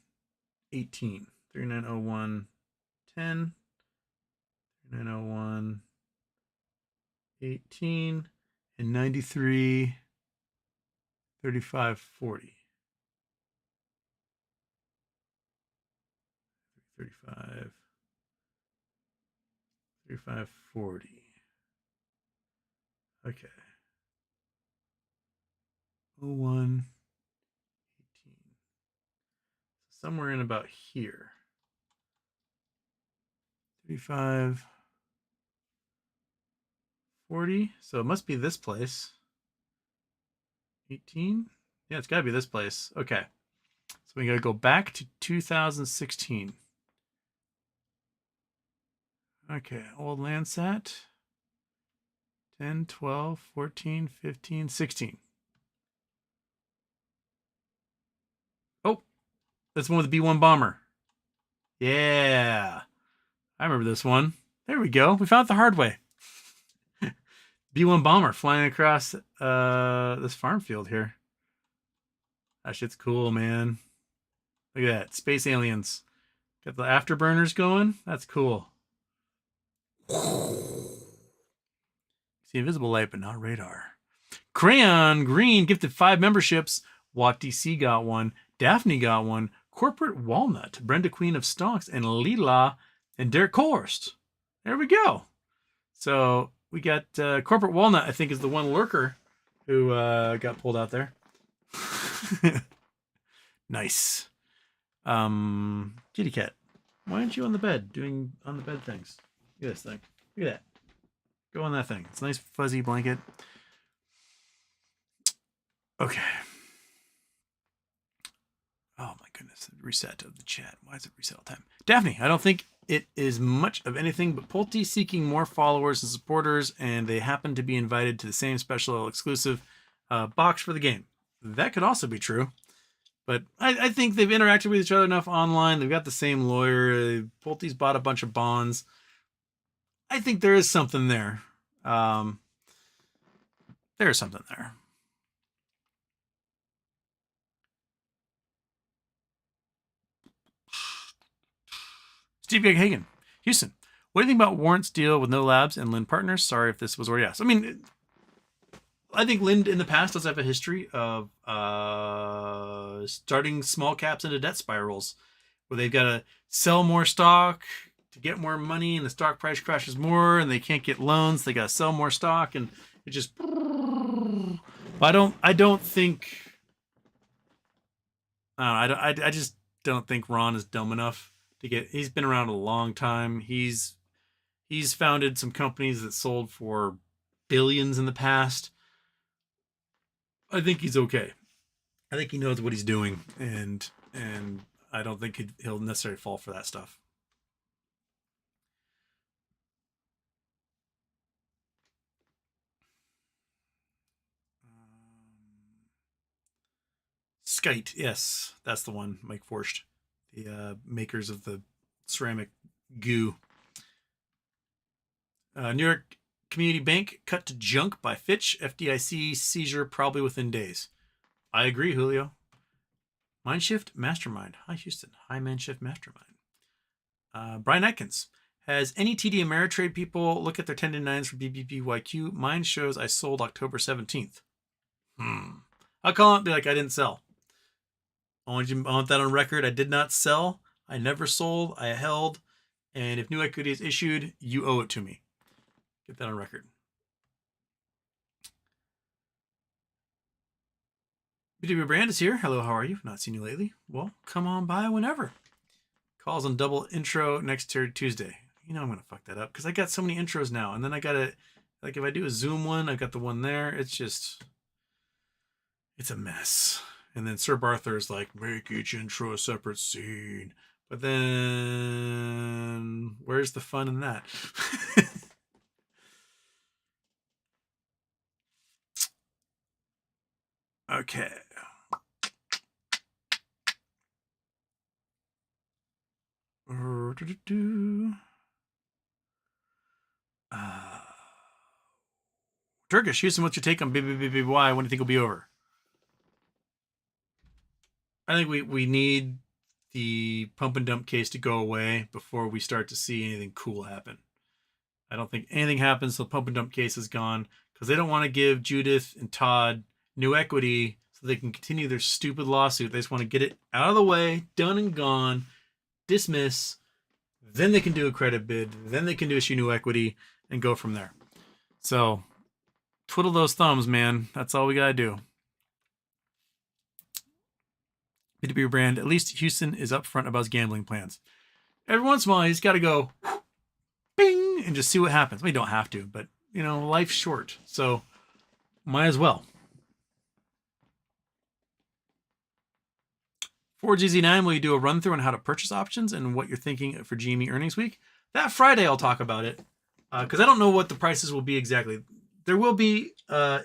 18. 3901 10. 3901 18 and 93 35 40. 35 35 40. Okay. 01 18. Somewhere in about here. 35 40. So it must be this place. 18. Yeah, it's got to be this place. Okay. So we got to go back to 2016. Okay, old Landsat. 10, 12, 14, 15, 16. Oh, that's one with the B-1 bomber. Yeah. I remember this one. There we go. We found it the hard way. B-1 bomber flying across this farm field here. That shit's cool, man. Look at that. Space aliens. Got the afterburners going. That's cool. See invisible light, but not radar. Crayon Green gifted 5 memberships. Watt DC got one. Daphne got one. Corporate Walnut. Brenda Queen of Stonks. And Lila and Derek Korst. There we go. So we got Corporate Walnut, I think, is the one lurker who got pulled out there. Nice. Kitty cat, why aren't you on the bed doing on the bed things? Look at this thing. Look at that. Go on that thing. It's a nice fuzzy blanket. Okay. Oh my goodness. Reset of the chat. Why is it reset all the time? Daphne, I don't think it is much of anything but Pulte seeking more followers and supporters, and they happen to be invited to the same special exclusive box for the game. That could also be true. But I think they've interacted with each other enough online. They've got the same lawyer. Pulte's bought a bunch of bonds. I think there is something there. There is something there. Steve Hagen, Houston. What do you think about Warrant's deal with No Labs and Lind Partners? Sorry if this was already asked. I mean, I think Lind in the past does have a history of starting small caps into debt spirals where they've got to sell more stock to get more money and the stock price crashes more and they can't get loans. They got to sell more stock and it just... But I just don't think Ron is dumb enough to get... He's been around a long time. He's founded some companies that sold for billions in the past. I think he's okay. I think he knows what he's doing, and I don't think he'll necessarily fall for that stuff. Skite, yes, that's the one. Mike Forscht, the makers of the ceramic goo. New York Community Bank cut to junk by Fitch. FDIC seizure probably within days. I agree, Julio. Mindshift Mastermind. Hi, Houston. Hi, Mindshift Mastermind. Brian Atkins. Has any TD Ameritrade people look at their 1099s for BBBYQ? Mine shows I sold October 17th. I'll call it and be like, I I want that on record. I did not sell. I never sold. I held. And if new equity is issued, you owe it to me. Get that on record. BW Brand is here. Hello, how are you? Not seen you lately. Well, come on by whenever. Calls on double intro next Tuesday. You know I'm going to fuck that up because I got so many intros now. And then I got to, like if I do a Zoom one, I got the one there. It's a mess. And then Sir Barther's like, make each intro a separate scene. But then where's the fun in that? Okay. Turkish, Houston, what's your take on BBBBY? When do you think it'll be over? I think we need the pump and dump case to go away before we start to see anything cool happen. I don't think anything happens till the pump and dump case is gone because they don't want to give Judith and Todd new equity so they can continue their stupid lawsuit. They just want to get it out of the way, done and gone, dismiss. Then they can do a credit bid. Then they can issue new equity and go from there. So twiddle those thumbs, man. That's all we got to do. B2B Brand, at least Houston is upfront about his gambling plans. Every once in a while, he's got to go bing and just see what happens. Well, you don't have to, but, you know, life's short. So might as well. For GZ9, will you do a run through on how to purchase options and what you're thinking for GME earnings week? That Friday, I'll talk about it because I don't know what the prices will be exactly. There will be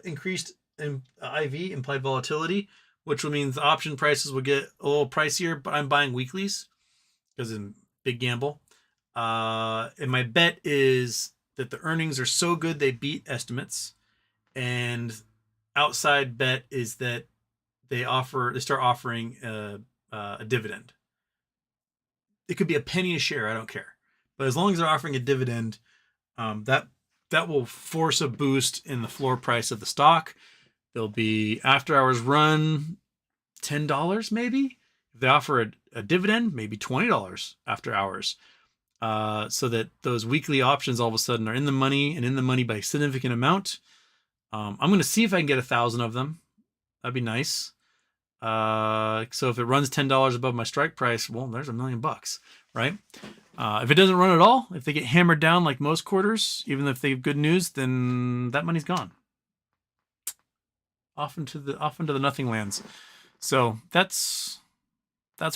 increased IV, implied volatility, which will mean the option prices will get a little pricier, but I'm buying weeklies because it's a big gamble. And my bet is that the earnings are so good they beat estimates. And outside bet is that they start offering a dividend. It could be a penny a share, I don't care. But as long as they're offering a dividend, that will force a boost in the floor price of the stock. There'll be after hours run $10 maybe. If they offer a dividend, maybe $20 after hours. So that those weekly options all of a sudden are in the money and in the money by a significant amount. I'm going to see if I can get 1,000 of them. That'd be nice. So if it runs $10 above my strike price, well, there's $1 million, right? If it doesn't run at all, if they get hammered down like most quarters, even if they have good news, then that money's gone. Off into the nothing lands. So that's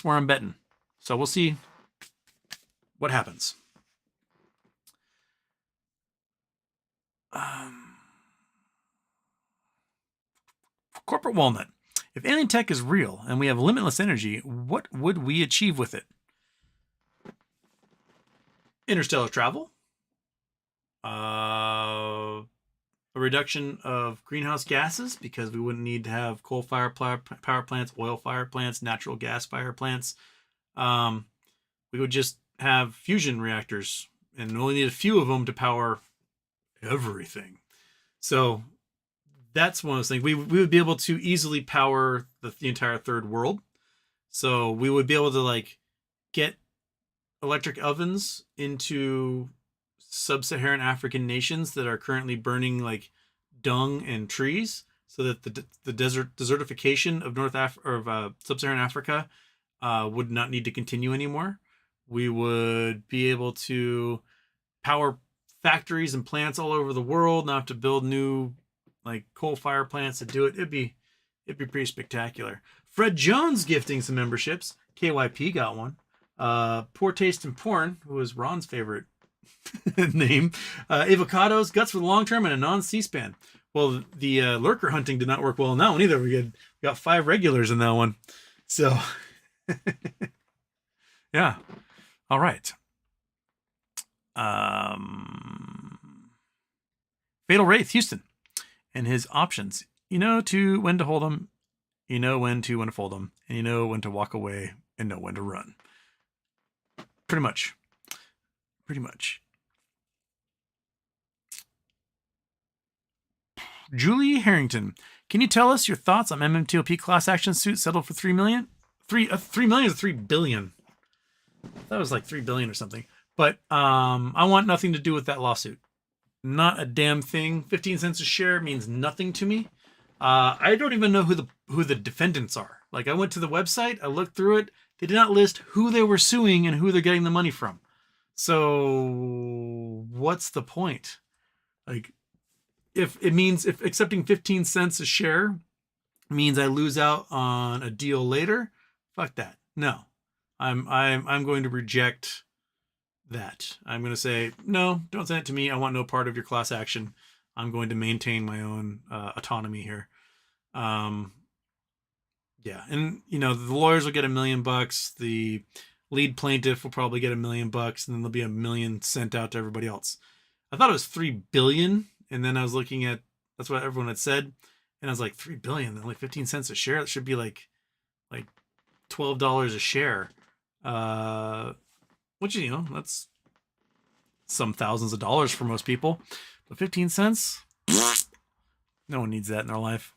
where I'm betting. So we'll see what happens. Corporate Walnut. If alien tech is real and we have limitless energy, what would we achieve with it? Interstellar travel. A reduction of greenhouse gases because we wouldn't need to have coal-fired power plants, oil-fired plants, natural gas-fired plants. We would just have fusion reactors and only need a few of them to power everything. So that's one of those things. We would be able to easily power the entire third world. So we would be able to like get electric ovens into sub-Saharan African nations that are currently burning like dung and trees, so that the desertification of sub-Saharan Africa would not need to continue anymore. We would be able to power factories and plants all over the world, not have to build new like coal fire plants to do it. It'd be pretty spectacular. Fred Jones gifting some memberships. KYP got one. Poor Taste in Porn, who is Ron's favorite name. Avocados, guts for the long term, and a non-C-SPAN. Well, the lurker hunting did not work well in that one either. We got 5 regulars in that one. So, yeah. All right. Fatal Wraith, Houston, and his options. You know when to hold them, you know when to fold them, and you know when to walk away and know when to run. Pretty much. Julie Harrington, can you tell us your thoughts on MMTLP class action suit settled for $3 million? 3 million is $3 billion. That was like $3 billion or something. But I want nothing to do with that lawsuit. Not a damn thing. 15 cents a share means nothing to me. I don't even know who the defendants are. Like, I went to the website, I looked through it. They did not list who they were suing and who they're getting the money from. So what's the point? Like, if accepting 15 cents a share means I lose out on a deal later, fuck that. No, I'm going to reject that. I'm going to say, no, don't send it to me. I want no part of your class action. I'm going to maintain my own autonomy here. Yeah. And the lawyers will get $1 million. The lead plaintiff will probably get $1 million, and then there'll be $1 million sent out to everybody else. I thought it was $3 billion. And then I was looking at, that's what everyone had said. And I was like, $3 billion, only 15 cents a share. That should be like $12 a share. Which, that's some thousands of dollars for most people. But 15 cents? No one needs that in their life.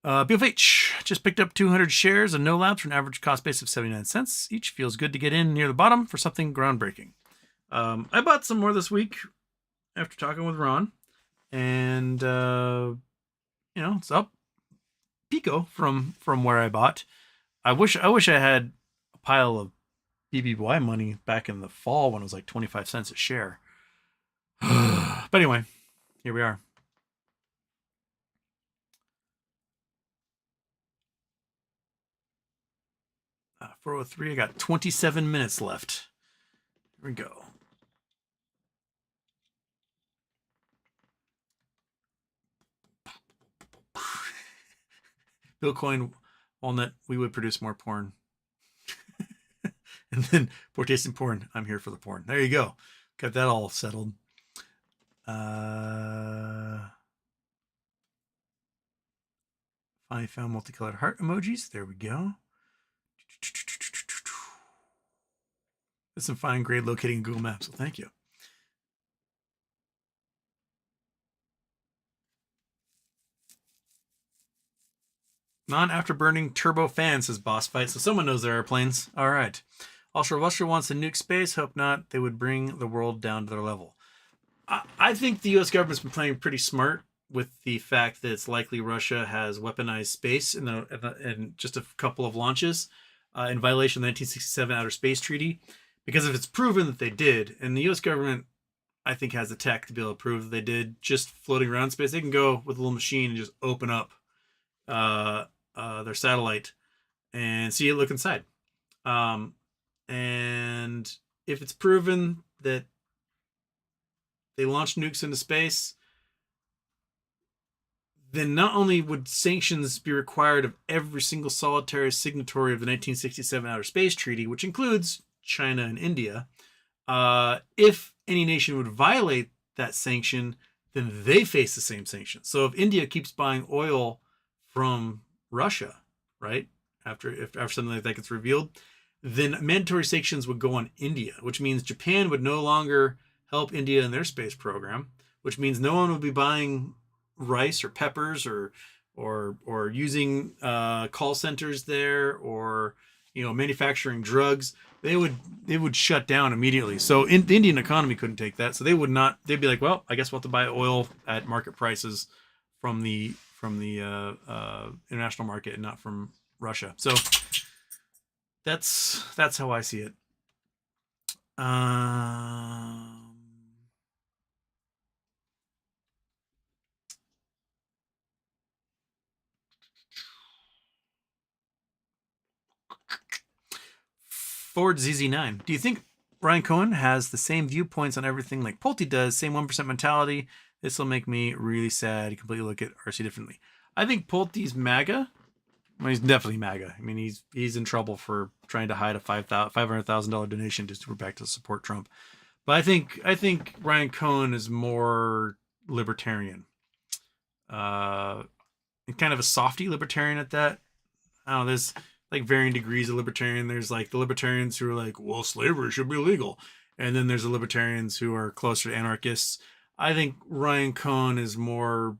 BFH just picked up 200 shares of No Labs for an average cost base of 79 cents each. Feels good to get in near the bottom for something groundbreaking. I bought some more this week after talking with Ron, and it's up pico from where I bought. I wish I had a pile of BBY money back in the fall when it was like 25 cents a share. But anyway, here we are. 4:03. I got 27 minutes left. Here we go. Bitcoin, Walnut, we would produce more porn. And then Poor Taste in Porn, I'm here for the porn. There you go. Got that all settled. I found multicolored heart emojis. There we go. That's some fine grade locating in Google Maps, so thank you. Non-afterburning turbo fan, says Boss Fight. So someone knows their airplanes. All right. Also, Russia wants to nuke space. Hope not. They would bring the world down to their level. I think the U.S. government's been playing pretty smart with the fact that it's likely Russia has weaponized space in just a couple of launches in violation of the 1967 Outer Space Treaty. Because if it's proven that they did, and the U.S. government, I think, has the tech to be able to prove that they did, just floating around space, they can go with a little machine and just open up their satellite and see it, look inside. And if it's proven that they launched nukes into space, then not only would sanctions be required of every single solitary signatory of the 1967 Outer Space Treaty, which includes China and India, if any nation would violate that sanction, then they face the same sanction. So if India keeps buying oil from Russia, right? After something like that gets revealed, then mandatory sanctions would go on India, which means Japan would no longer help India in their space program, which means no one would be buying rice or peppers or using call centers there, or manufacturing drugs. They would shut down immediately. So the Indian economy couldn't take that. So they'd be like, well, I guess we'll have to buy oil at market prices from the international market and not from Russia. So that's how I see it. Forward ZZ9. Do you think Ryan Cohen has the same viewpoints on everything like Pulte does? Same 1% mentality. This will make me really sad. You completely look at RC differently. I think Pulte's MAGA. Well, he's definitely MAGA. I mean, he's in trouble for trying to hide a $500,000 donation to Super PAC to support Trump. But I think Ryan Cohen is more libertarian, and kind of a softy libertarian at that. I don't know. There's like varying degrees of libertarian. There's like the libertarians who are like, well, slavery should be legal, and then there's the libertarians who are closer to anarchists. I think Ryan Cohen is more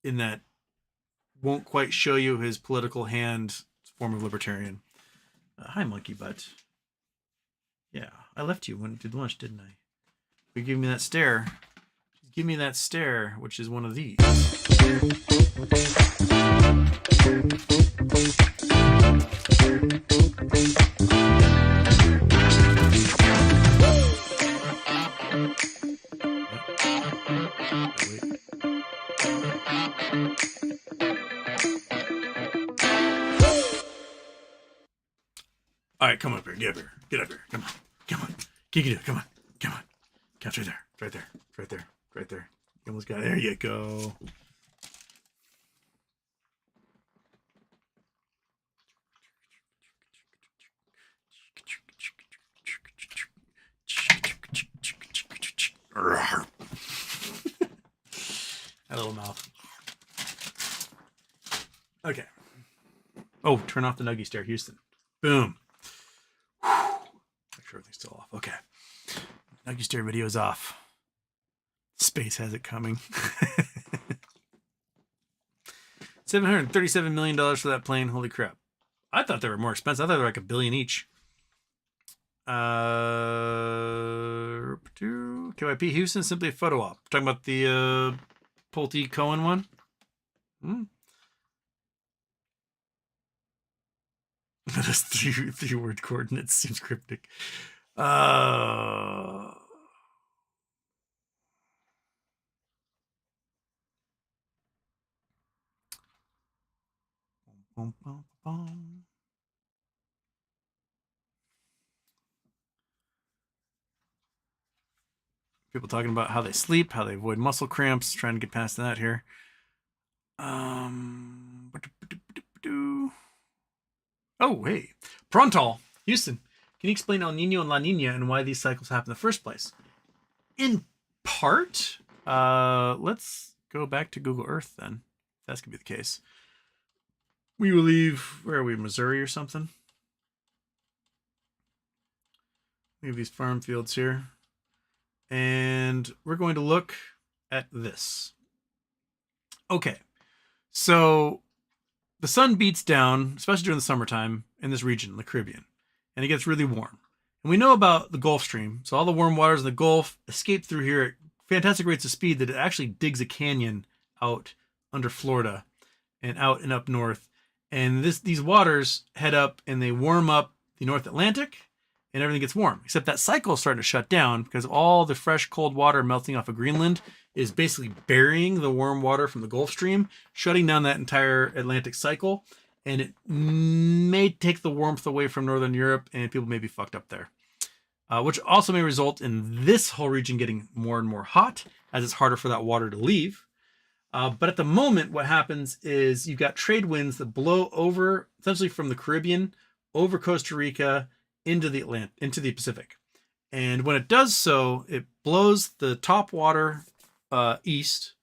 in that won't quite show you his political hand form of libertarian. Hi, monkey butt. Yeah, I left you when we did lunch, didn't I? You give me that stare. Give me that stare, which is one of these. All right, come up here. Get up here. Get up here. Come on. Come on. Kiki, come on. Come on. Catch right there. Right there. Right there. Right there. You almost got it. There you go. That little mouth. Okay. Oh, turn off the nuggy stare, Houston. Boom. Make sure everything's still off. Okay. Nuggy stare video is off. Space has it coming. $737 million for that plane. Holy crap. I thought they were more expensive. I thought they were like $1 billion each. KYP Houston, simply a photo op. Talking about the Pulte Cohen one. Those three word coordinates seems cryptic. People talking about how they sleep, how they avoid muscle cramps, trying to get past that here. Oh, hey. Prontal, Houston. Can you explain El Nino and La Nina and why these cycles happen in the first place? In part, let's go back to Google Earth then. That's going to be the case. We will leave, where are we, Missouri or something? We have these farm fields here. And we're going to look at this. Okay, so the sun beats down, especially during the summertime in this region, the Caribbean, and it gets really warm. And we know about the Gulf Stream. So all the warm waters in the Gulf escape through here at fantastic rates of speed that it actually digs a canyon out under Florida and out and up north. And these waters head up and they warm up the North Atlantic and everything gets warm. Except that cycle is starting to shut down because all the fresh cold water melting off of Greenland is basically burying the warm water from the Gulf Stream, shutting down that entire Atlantic cycle. And it may take the warmth away from Northern Europe and people may be fucked up there. Which also may result in this whole region getting more and more hot as it's harder for that water to leave. But at the moment, what happens is you've got trade winds that blow over, essentially from the Caribbean, over Costa Rica, into the Pacific. And when it does so, it blows the top water west,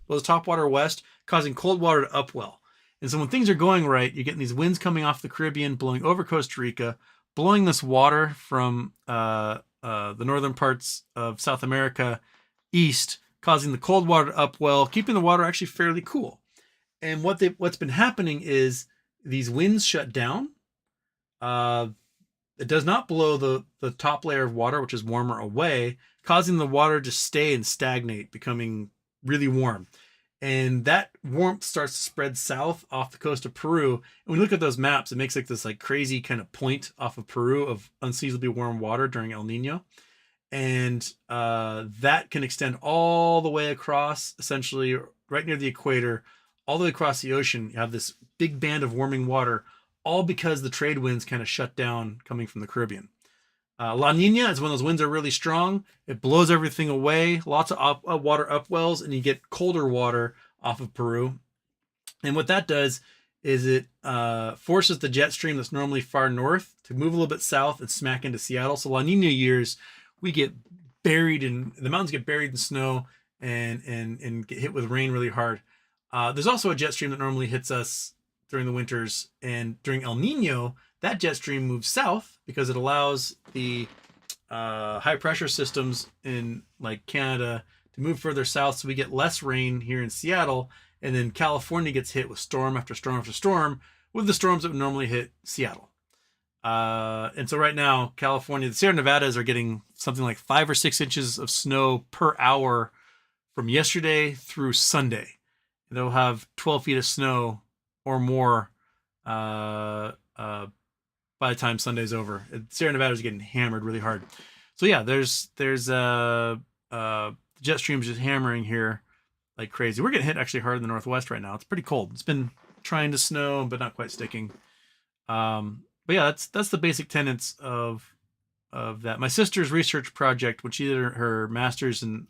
blows top water west, causing cold water to upwell. And so when things are going right, you're getting these winds coming off the Caribbean, blowing over Costa Rica, blowing this water from the northern parts of South America east, causing the cold water to upwell, keeping the water actually fairly cool. And what's been happening is these winds shut down. It does not blow the top layer of water, which is warmer, away, causing the water to stay and stagnate, becoming really warm. And that warmth starts to spread south off the coast of Peru. And when you look at those maps, it makes like this like crazy kind of point off of Peru of unseasonably warm water during El Nino. And that can extend all the way across, essentially right near the equator, all the way across the ocean. You have this big band of warming water, all because the trade winds kind of shut down coming from the Caribbean. La Nina is when those winds are really strong. It blows everything away, lots of water upwells, and you get colder water off of Peru. And what that does is it forces the jet stream that's normally far north to move a little bit south and smack into Seattle. So La Nina years, we get buried in, the mountains get buried in snow and get hit with rain really hard. There's also a jet stream that normally hits us during the winters, and during El Nino, that jet stream moves south because it allows the high pressure systems in like Canada to move further south, so we get less rain here in Seattle, and then California gets hit with storm after storm after storm with the storms that would normally hit Seattle. And so right now, California, the Sierra Nevadas are getting something like 5 or 6 inches of snow per hour from yesterday through Sunday. And they'll have 12 feet of snow or more by the time Sunday's over. Sierra Nevada is getting hammered really hard. So yeah, there's jet streams just hammering here like crazy. We're getting hit actually hard in the Northwest right now. It's pretty cold. It's been trying to snow, but not quite sticking. But yeah, that's the basic tenets of that. My sister's research project, when she did her master's in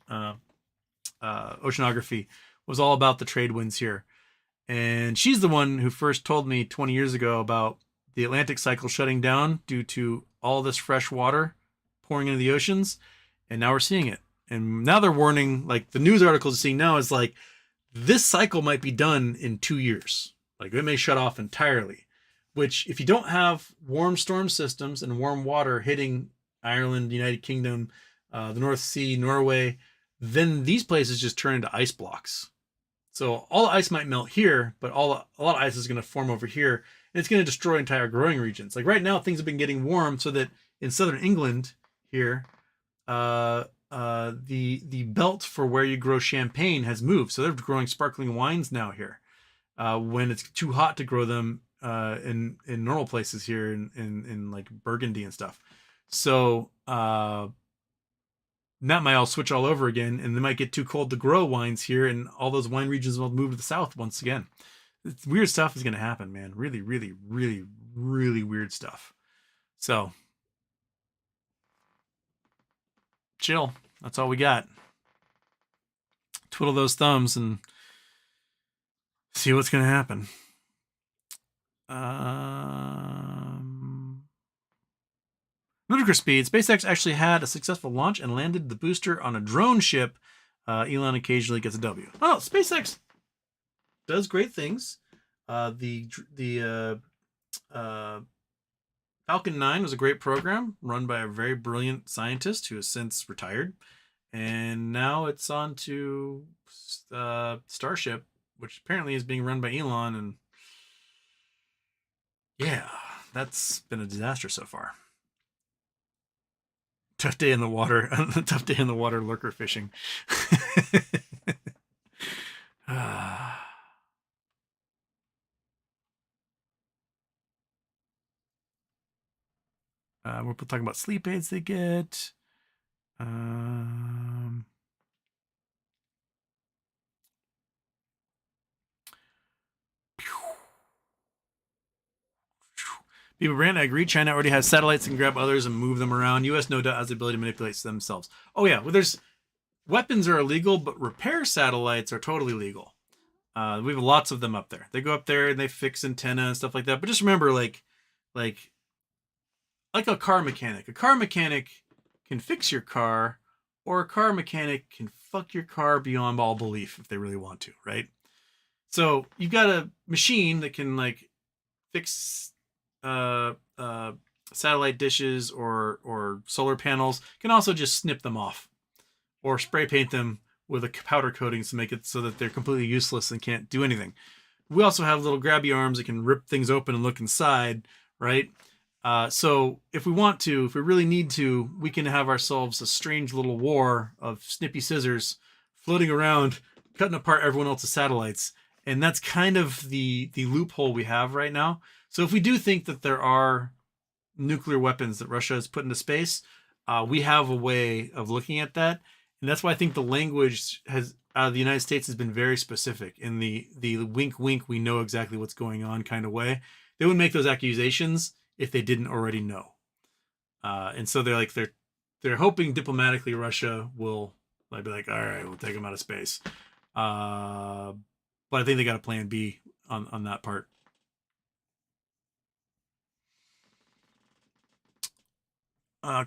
oceanography, was all about the trade winds here. And she's the one who first told me 20 years ago about the Atlantic cycle shutting down due to all this fresh water pouring into the oceans. And now we're seeing it. And now they're warning, like the news articles are seeing now is like, this cycle might be done in 2 years. Like it may shut off entirely, which if you don't have warm storm systems and warm water hitting Ireland, United Kingdom, the North Sea, Norway, then these places just turn into ice blocks. So all the ice might melt here, but a lot of ice is going to form over here, and it's going to destroy entire growing regions. Like right now, things have been getting warm so that in southern England here, the belt for where you grow champagne has moved. So they're growing sparkling wines now here when it's too hot to grow them in normal places here in like Burgundy and stuff. So that might all switch all over again, and they might get too cold to grow wines here, and all those wine regions will move to the south once again. It's weird stuff is going to happen, man. Really, really, really, really weird stuff. So, chill. That's all we got. Twiddle those thumbs and see what's going to happen. Ludicrous speed. SpaceX actually had a successful launch and landed the booster on a drone ship. Elon occasionally gets a W. Oh, SpaceX does great things. The Falcon 9 was a great program run by a very brilliant scientist who has since retired. And now it's on to Starship, which apparently is being run by Elon. And yeah, that's been a disaster so far. Tough day in the water. Tough day in the water lurker fishing. We're talking about sleep aids they get. People brand, I agree. China already has satellites and can grab others and move them around. U.S. no doubt has the ability to manipulate themselves. Oh yeah, well there's weapons are illegal, but repair satellites are totally legal. We have lots of them up there. They go up there and they fix antenna and stuff like that. But just remember, like a car mechanic. A car mechanic can fix your car, or a car mechanic can fuck your car beyond all belief if they really want to, right? So you've got a machine that can like fix satellite dishes or solar panels. Can also just snip them off or spray paint them with a powder coating to make it so that they're completely useless and can't do anything. We also have little grabby arms that can rip things open and look inside, right? So if we want to, if we really need to, we can have ourselves a strange little war of snippy scissors floating around, cutting apart everyone else's satellites. And that's kind of the loophole we have right now. So if we do think that there are nuclear weapons that Russia has put into space, we have a way of looking at that. And that's why I think the language has out of the United States has been very specific in the wink wink, we know exactly what's going on kind of way. They wouldn't make those accusations if they didn't already know. And so they're hoping diplomatically Russia will like be like, all right, we'll take them out of space. But I think they got a plan B on that part.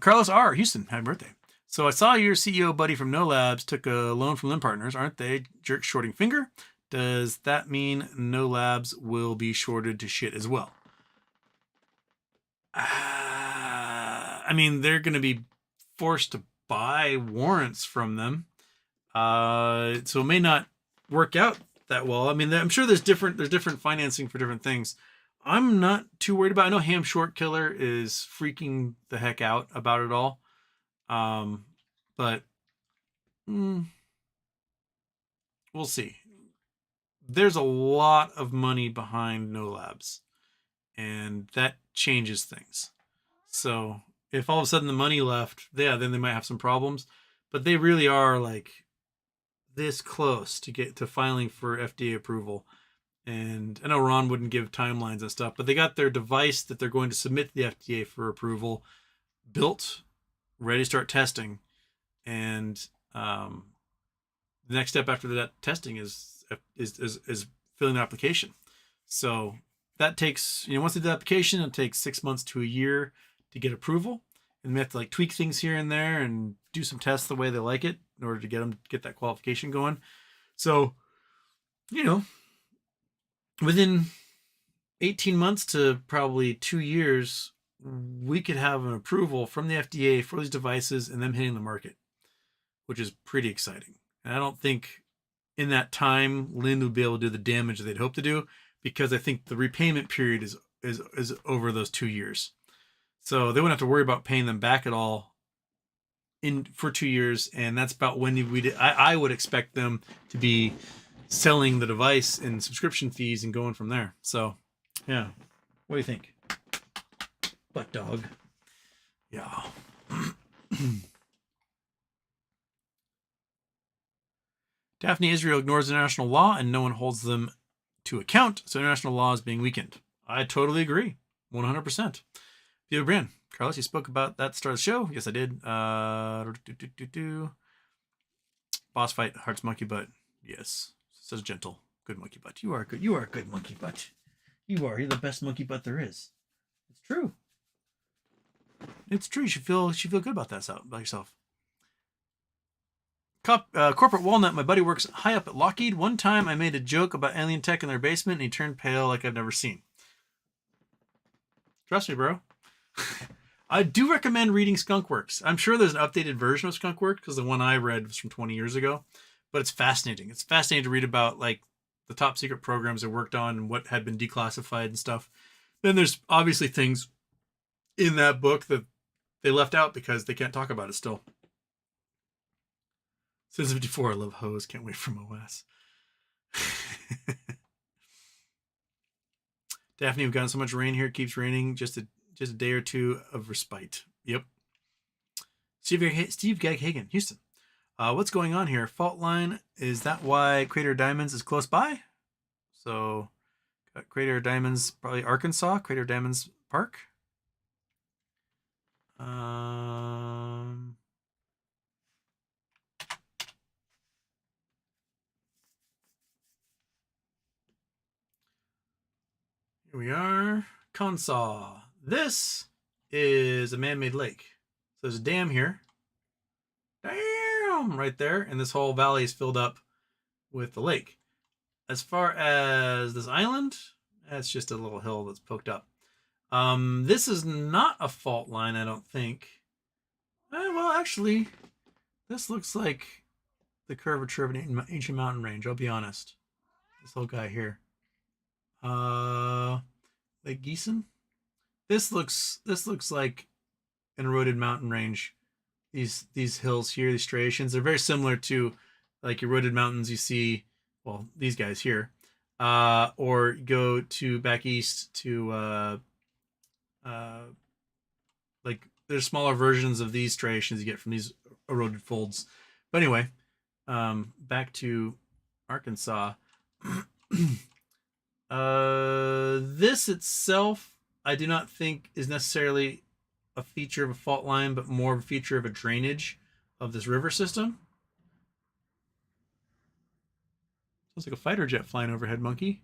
Carlos R. Houston, happy birthday. So I saw your CEO buddy from No Labs took a loan from Lim Partners. Aren't they jerk shorting finger? Does that mean No Labs will be shorted to shit as well? I mean, they're going to be forced to buy warrants from them. So it may not work out that well. I mean, I'm sure there's different financing for different things. I'm not too worried about it. I know Ham Short Killer is freaking the heck out about it all. But we'll see. There's a lot of money behind No Labs, and that changes things. So if all of a sudden the money left, then they might have some problems. But they really are like this close to get to filing for FDA approval. And I know Ron wouldn't give timelines and stuff, but they got their device that they're going to submit to the FDA for approval built, ready to start testing. And the next step after that testing is filling the application. So that takes, once they do the application, it takes 6 months to a year to get approval. And we have to like tweak things here and there and do some tests the way they like it in order to get that qualification going. So, within 18 months to probably 2 years, we could have an approval from the FDA for these devices and them hitting the market, which is pretty exciting. And I don't think in that time Lynn would be able to do the damage they'd hope to do, because I think the repayment period is over those 2 years. So they wouldn't have to worry about paying them back at all for 2 years. And that's about when I would expect them to be selling the device in subscription fees and going from there. So, yeah. What do you think? Butt dog. Yeah. Daphne Israel ignores international law and no one holds them to account, so international law is being weakened. I totally agree. 100%. Theo Brand. Carlos, you spoke about that at the start of the show. Yes, I did. Boss fight, Heart's monkey butt. Yes. Says gentle. Good monkey butt. You are good. You are a good monkey butt. You're the best monkey butt there is. It's true. It's true. You should feel good about that about yourself. Corporate Walnut, my buddy works high up at Lockheed. One time I made a joke about alien tech in their basement and he turned pale like I've never seen. Trust me, bro. I do recommend reading Skunkworks. I'm sure there's an updated version of Skunkworks because the one I read was from 20 years ago. But it's fascinating. It's fascinating to read about like the top secret programs they worked on and what had been declassified and stuff. Then there's obviously things in that book that they left out because they can't talk about it still. Since 54, I love hoes. Can't wait for OS. Daphne, we've gotten so much rain here. It keeps raining. Just a day or two of respite. Yep. Steve Gaghagen, Houston. What's going on here? Fault line. Is that why Crater Diamonds is close by? So, Crater Diamonds, probably Arkansas. Crater Diamonds Park. Here we are. Consaw. This is a man-made lake. So there's a dam here. Damn! Right there. And this whole valley is filled up with the lake. as far as this island, that's just a little hill that's poked up. This is not a fault line, I don't think. Well, actually, this looks like the curvature of an ancient mountain range. I'll be honest. This little guy here. Lake Geeson. This looks like an eroded mountain range. These hills here, these striations, they're very similar to like eroded mountains you see. Well, these guys here, or go to back east to like there's smaller versions of these striations you get from these eroded folds. But anyway, back to Arkansas. This itself, I do not think is necessarily a feature of a fault line, but more of a feature of a drainage of this river system. Sounds like a fighter jet flying overhead, monkey.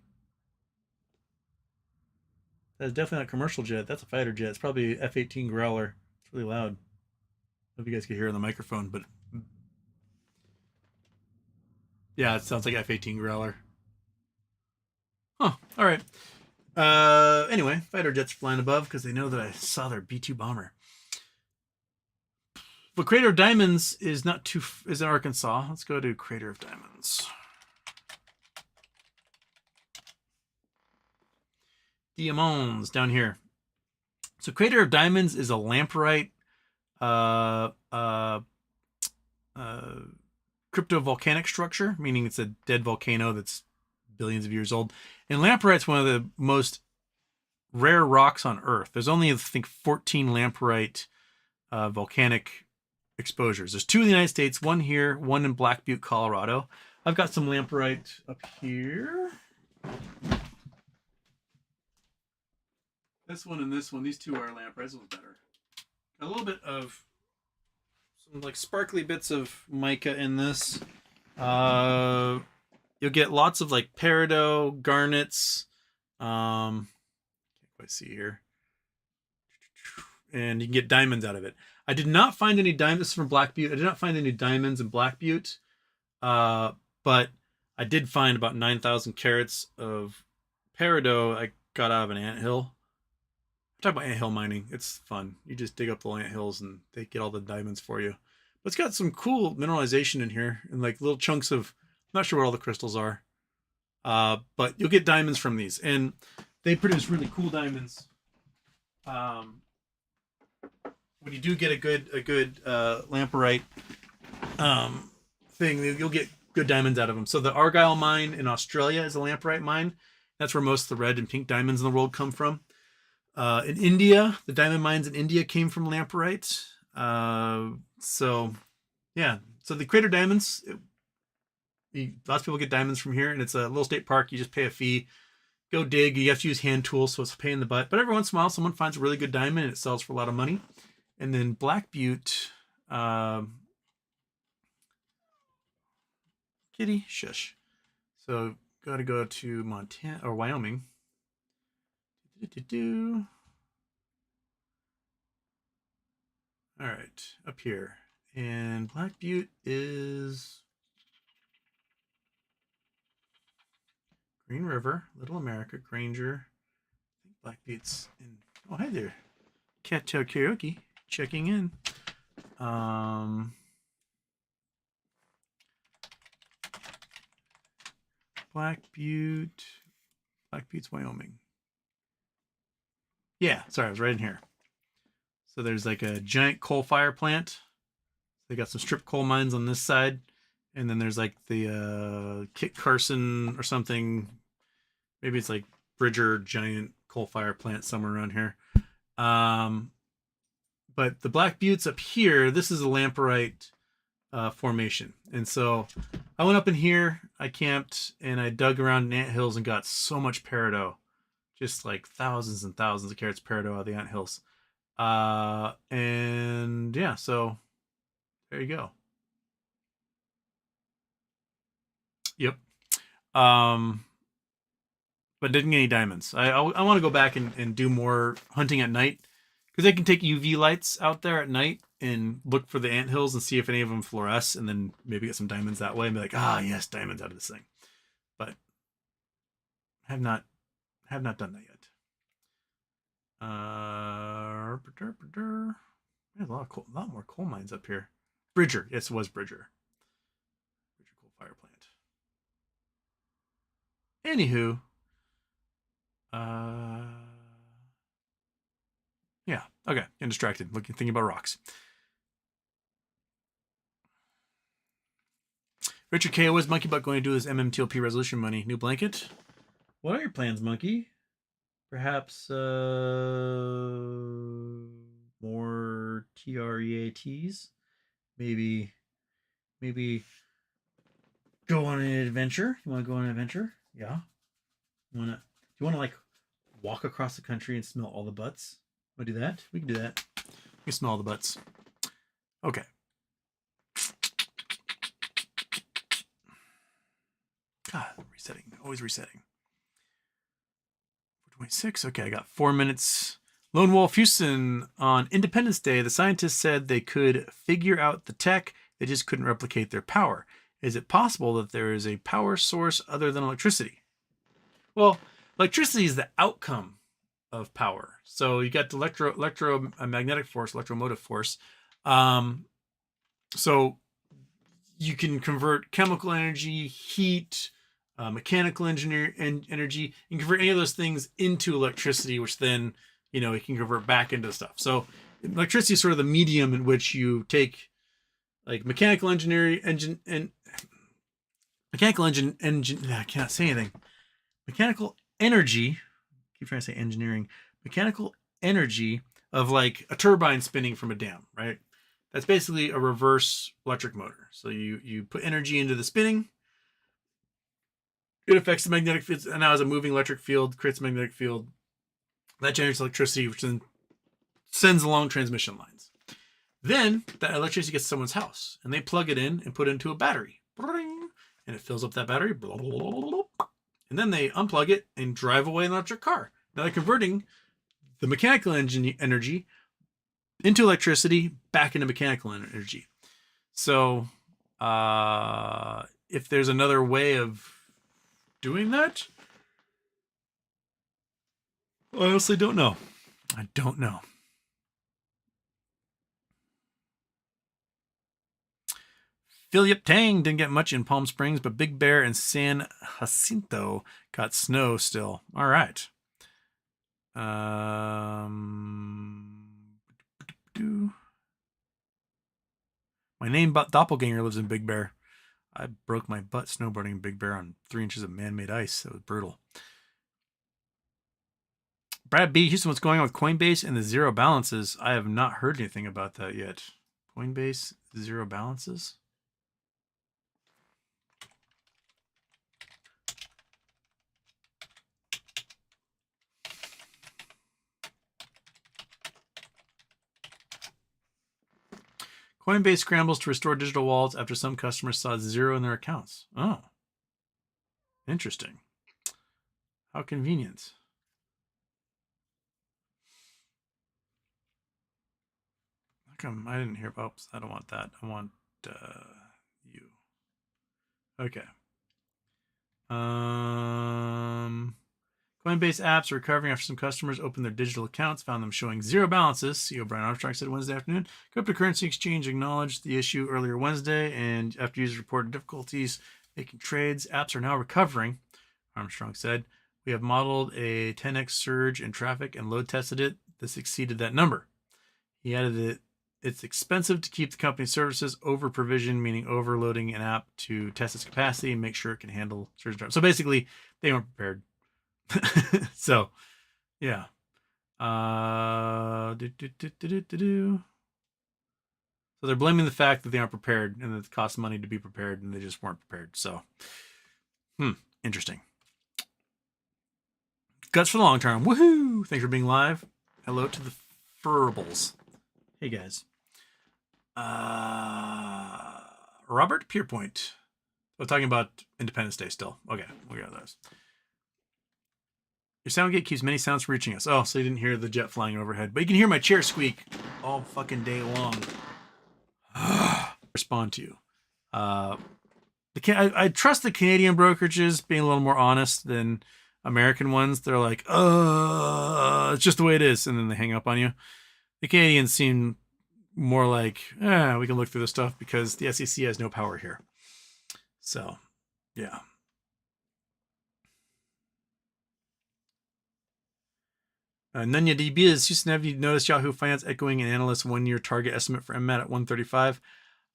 That's definitely not a commercial jet. That's a fighter jet. It's probably F-18 Growler. It's really loud. Hope you guys can hear it on the microphone, but yeah, it sounds like F-18 Growler. Huh. All right. Anyway, fighter jets flying above because they know that I saw their B-2 bomber. But Crater of Diamonds is is in Arkansas. Let's go to Crater of Diamonds. Diamonds down here. So Crater of Diamonds is a lamprite cryptovolcanic structure, meaning it's a dead volcano that's billions of years old. And lamprite's one of the most rare rocks on Earth. There's only, I think, 14 lamprite volcanic exposures. There's 2 in the United States, 1 here, 1 in Black Butte, Colorado. I've got some lamprite up here. This one and this one, these 2 are lamprite. This one's better. A little bit of some like sparkly bits of mica in this. You'll get lots of like peridot, garnets. Can't quite see here. And you can get diamonds out of it. I did not find any diamonds. This is from Black Butte. I did not find any diamonds in Black Butte. But I did find about 9,000 carats of peridot I got out of an anthill. Talk about anthill mining. It's fun. You just dig up the anthills and they get all the diamonds for you. But it's got some cool mineralization in here and like little chunks of, I'm not sure what all the crystals are. But you'll get diamonds from these and they produce really cool diamonds. When you do get a good lamprite thing, you'll get good diamonds out of them. So the Argyle mine in Australia is a lamprite mine. That's where most of the red and pink diamonds in the world come from. In India, the diamond mines in India came from lamprite. So yeah, so the Crater Diamonds, lots of people get diamonds from here, and it's a little state park. You just pay a fee, go dig. You have to use hand tools, so it's a pain in the butt. But every once in a while, someone finds a really good diamond, and it sells for a lot of money. And then Black Butte, kitty, shush. So got to go to Montana or Wyoming. All right, up here. And Black Butte is Green River, Little America, Granger. I think Black Butte's in. Oh, hi there. Cattail Karaoke checking in. Black Butte's Wyoming. Yeah, sorry, I was right in here. So there's like a giant coal fire plant. They got some strip coal mines on this side. And then there's like the Kit Carson or something. Maybe it's like Bridger giant coal fire plant somewhere around here. But the Black Buttes up here, this is a lamprite formation. And so I went up in here, I camped, and I dug around in anthills and got so much peridot. Just like thousands and thousands of carats peridot out of the anthills. And yeah, so there you go. Yep. But didn't get any diamonds. I want to go back and do more hunting at night because they can take UV lights out there at night and look for the anthills and see if any of them fluoresce and then maybe get some diamonds that way and be like, ah, yes, diamonds out of this thing. But Have not done that yet. There's a lot more coal mines up here. Bridger, yes, it was Bridger. Bridger coal fire plant. Anywho, yeah, okay, I'm distracted, thinking about rocks. Richard K. What is Monkey Butt going to do with his MMTLP resolution money? New blanket? What are your plans, Monkey? Perhaps more TREATs? Maybe go on an adventure? You want to go on an adventure? Yeah. Do you want to like walk across the country and smell all the butts? Want to do that? We can do that. We can smell all the butts. Okay. God, resetting. Always resetting. 426. Okay, I got 4 minutes. Lone Wolf Houston. On Independence Day, the scientists said they could figure out the tech. They just couldn't replicate their power. Is it possible that there is a power source other than electricity? Well, electricity is the outcome of power. So you got the electromagnetic force, electromotive force. So you can convert chemical energy, heat, mechanical energy. You can convert any of those things into electricity, which then, you can convert back into stuff. So electricity is sort of the medium in which you take like mechanical engine. I can't say anything. Mechanical energy. I keep trying to say engineering. Mechanical energy of like a turbine spinning from a dam, right? That's basically a reverse electric motor. So you put energy into the spinning. It affects the magnetic field, and now as a moving electric field creates a magnetic field that generates electricity, which then sends along transmission lines. Then that electricity gets to someone's house, and they plug it in and put it into a battery, and it fills up that battery, and then they unplug it and drive away in an electric car. Now they're converting the mechanical energy into electricity back into mechanical energy. So if there's another way of doing that, I honestly don't know. I don't know. Philip Tang didn't get much in Palm Springs, but Big Bear and San Jacinto got snow still. All right. My name doppelganger lives in Big Bear. I broke my butt snowboarding in Big Bear on 3 inches of man-made ice. That was brutal. Brad B. Houston, what's going on with Coinbase and the zero balances? I have not heard anything about that yet. Coinbase zero balances? Coinbase scrambles to restore digital wallets after some customers saw zero in their accounts. Oh. Interesting. How convenient. How come I didn't hear? Oops, I don't want that. I want you. Okay. Coinbase apps are recovering after some customers opened their digital accounts, found them showing zero balances. CEO Brian Armstrong said Wednesday afternoon. Cryptocurrency exchange acknowledged the issue earlier Wednesday, and after users reported difficulties making trades, apps are now recovering. Armstrong said, "We have modeled a 10x surge in traffic and load tested it. This exceeded that number." He added that it's expensive to keep the company's services over provisioned, meaning overloading an app to test its capacity and make sure it can handle surge. So basically, they weren't prepared. So, yeah. So they're blaming the fact that they aren't prepared and that it costs money to be prepared and they just weren't prepared. So, interesting. Guts for the long term. Woohoo! Thanks for being live. Hello to the Furbles. Hey, guys. Robert Pierpoint. We're talking about Independence Day still. Okay, we'll get those. Your sound gate keeps many sounds from reaching us. Oh, so you didn't hear the jet flying overhead. But you can hear my chair squeak all fucking day long. Respond to you. I trust the Canadian brokerages being a little more honest than American ones, they're like, it's just the way it is, and then they hang up on you. The Canadians seem more like, we can look through this stuff because the SEC has no power here. So, yeah. Nunya DB is Houston. Have you noticed Yahoo Finance echoing an analyst's 1 year target estimate for MMAT at 135?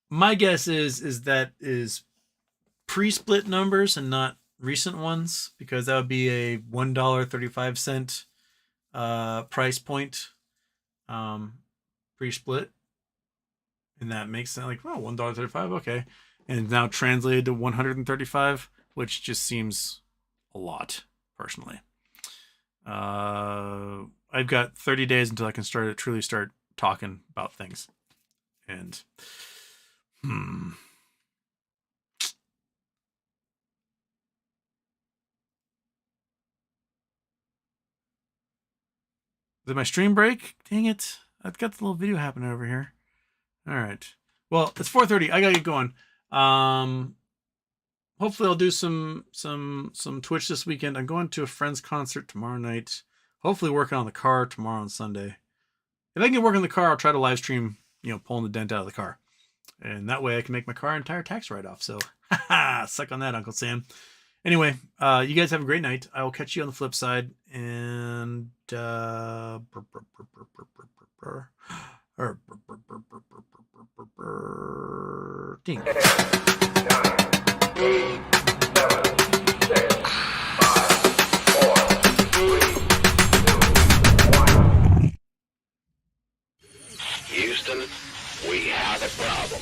My guess is that is pre-split numbers and not recent ones, because that would be a $1.35 price point pre-split, and that makes sense. Like, oh, $1.35, okay, and now translated to 135, which just seems a lot personally. I've got 30 days until I can truly start talking about things, and Did my stream break? Dang it. I've got the little video happening over here. All right. Well, it's 4:30. I gotta get going. Hopefully I'll do some Twitch this weekend. I'm going to a friend's concert tomorrow night. Hopefully working on the car tomorrow and Sunday. If I can get work on the car, I'll try to live stream, pulling the dent out of the car. And that way I can make my car entire tax write-off. So, suck on that, Uncle Sam. Anyway, you guys have a great night. I will catch you on the flip side. And ding. 9, 8, 7, 6, 5, 4, 3, 2, 1. Houston, we have a problem.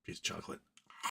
Piece of chocolate.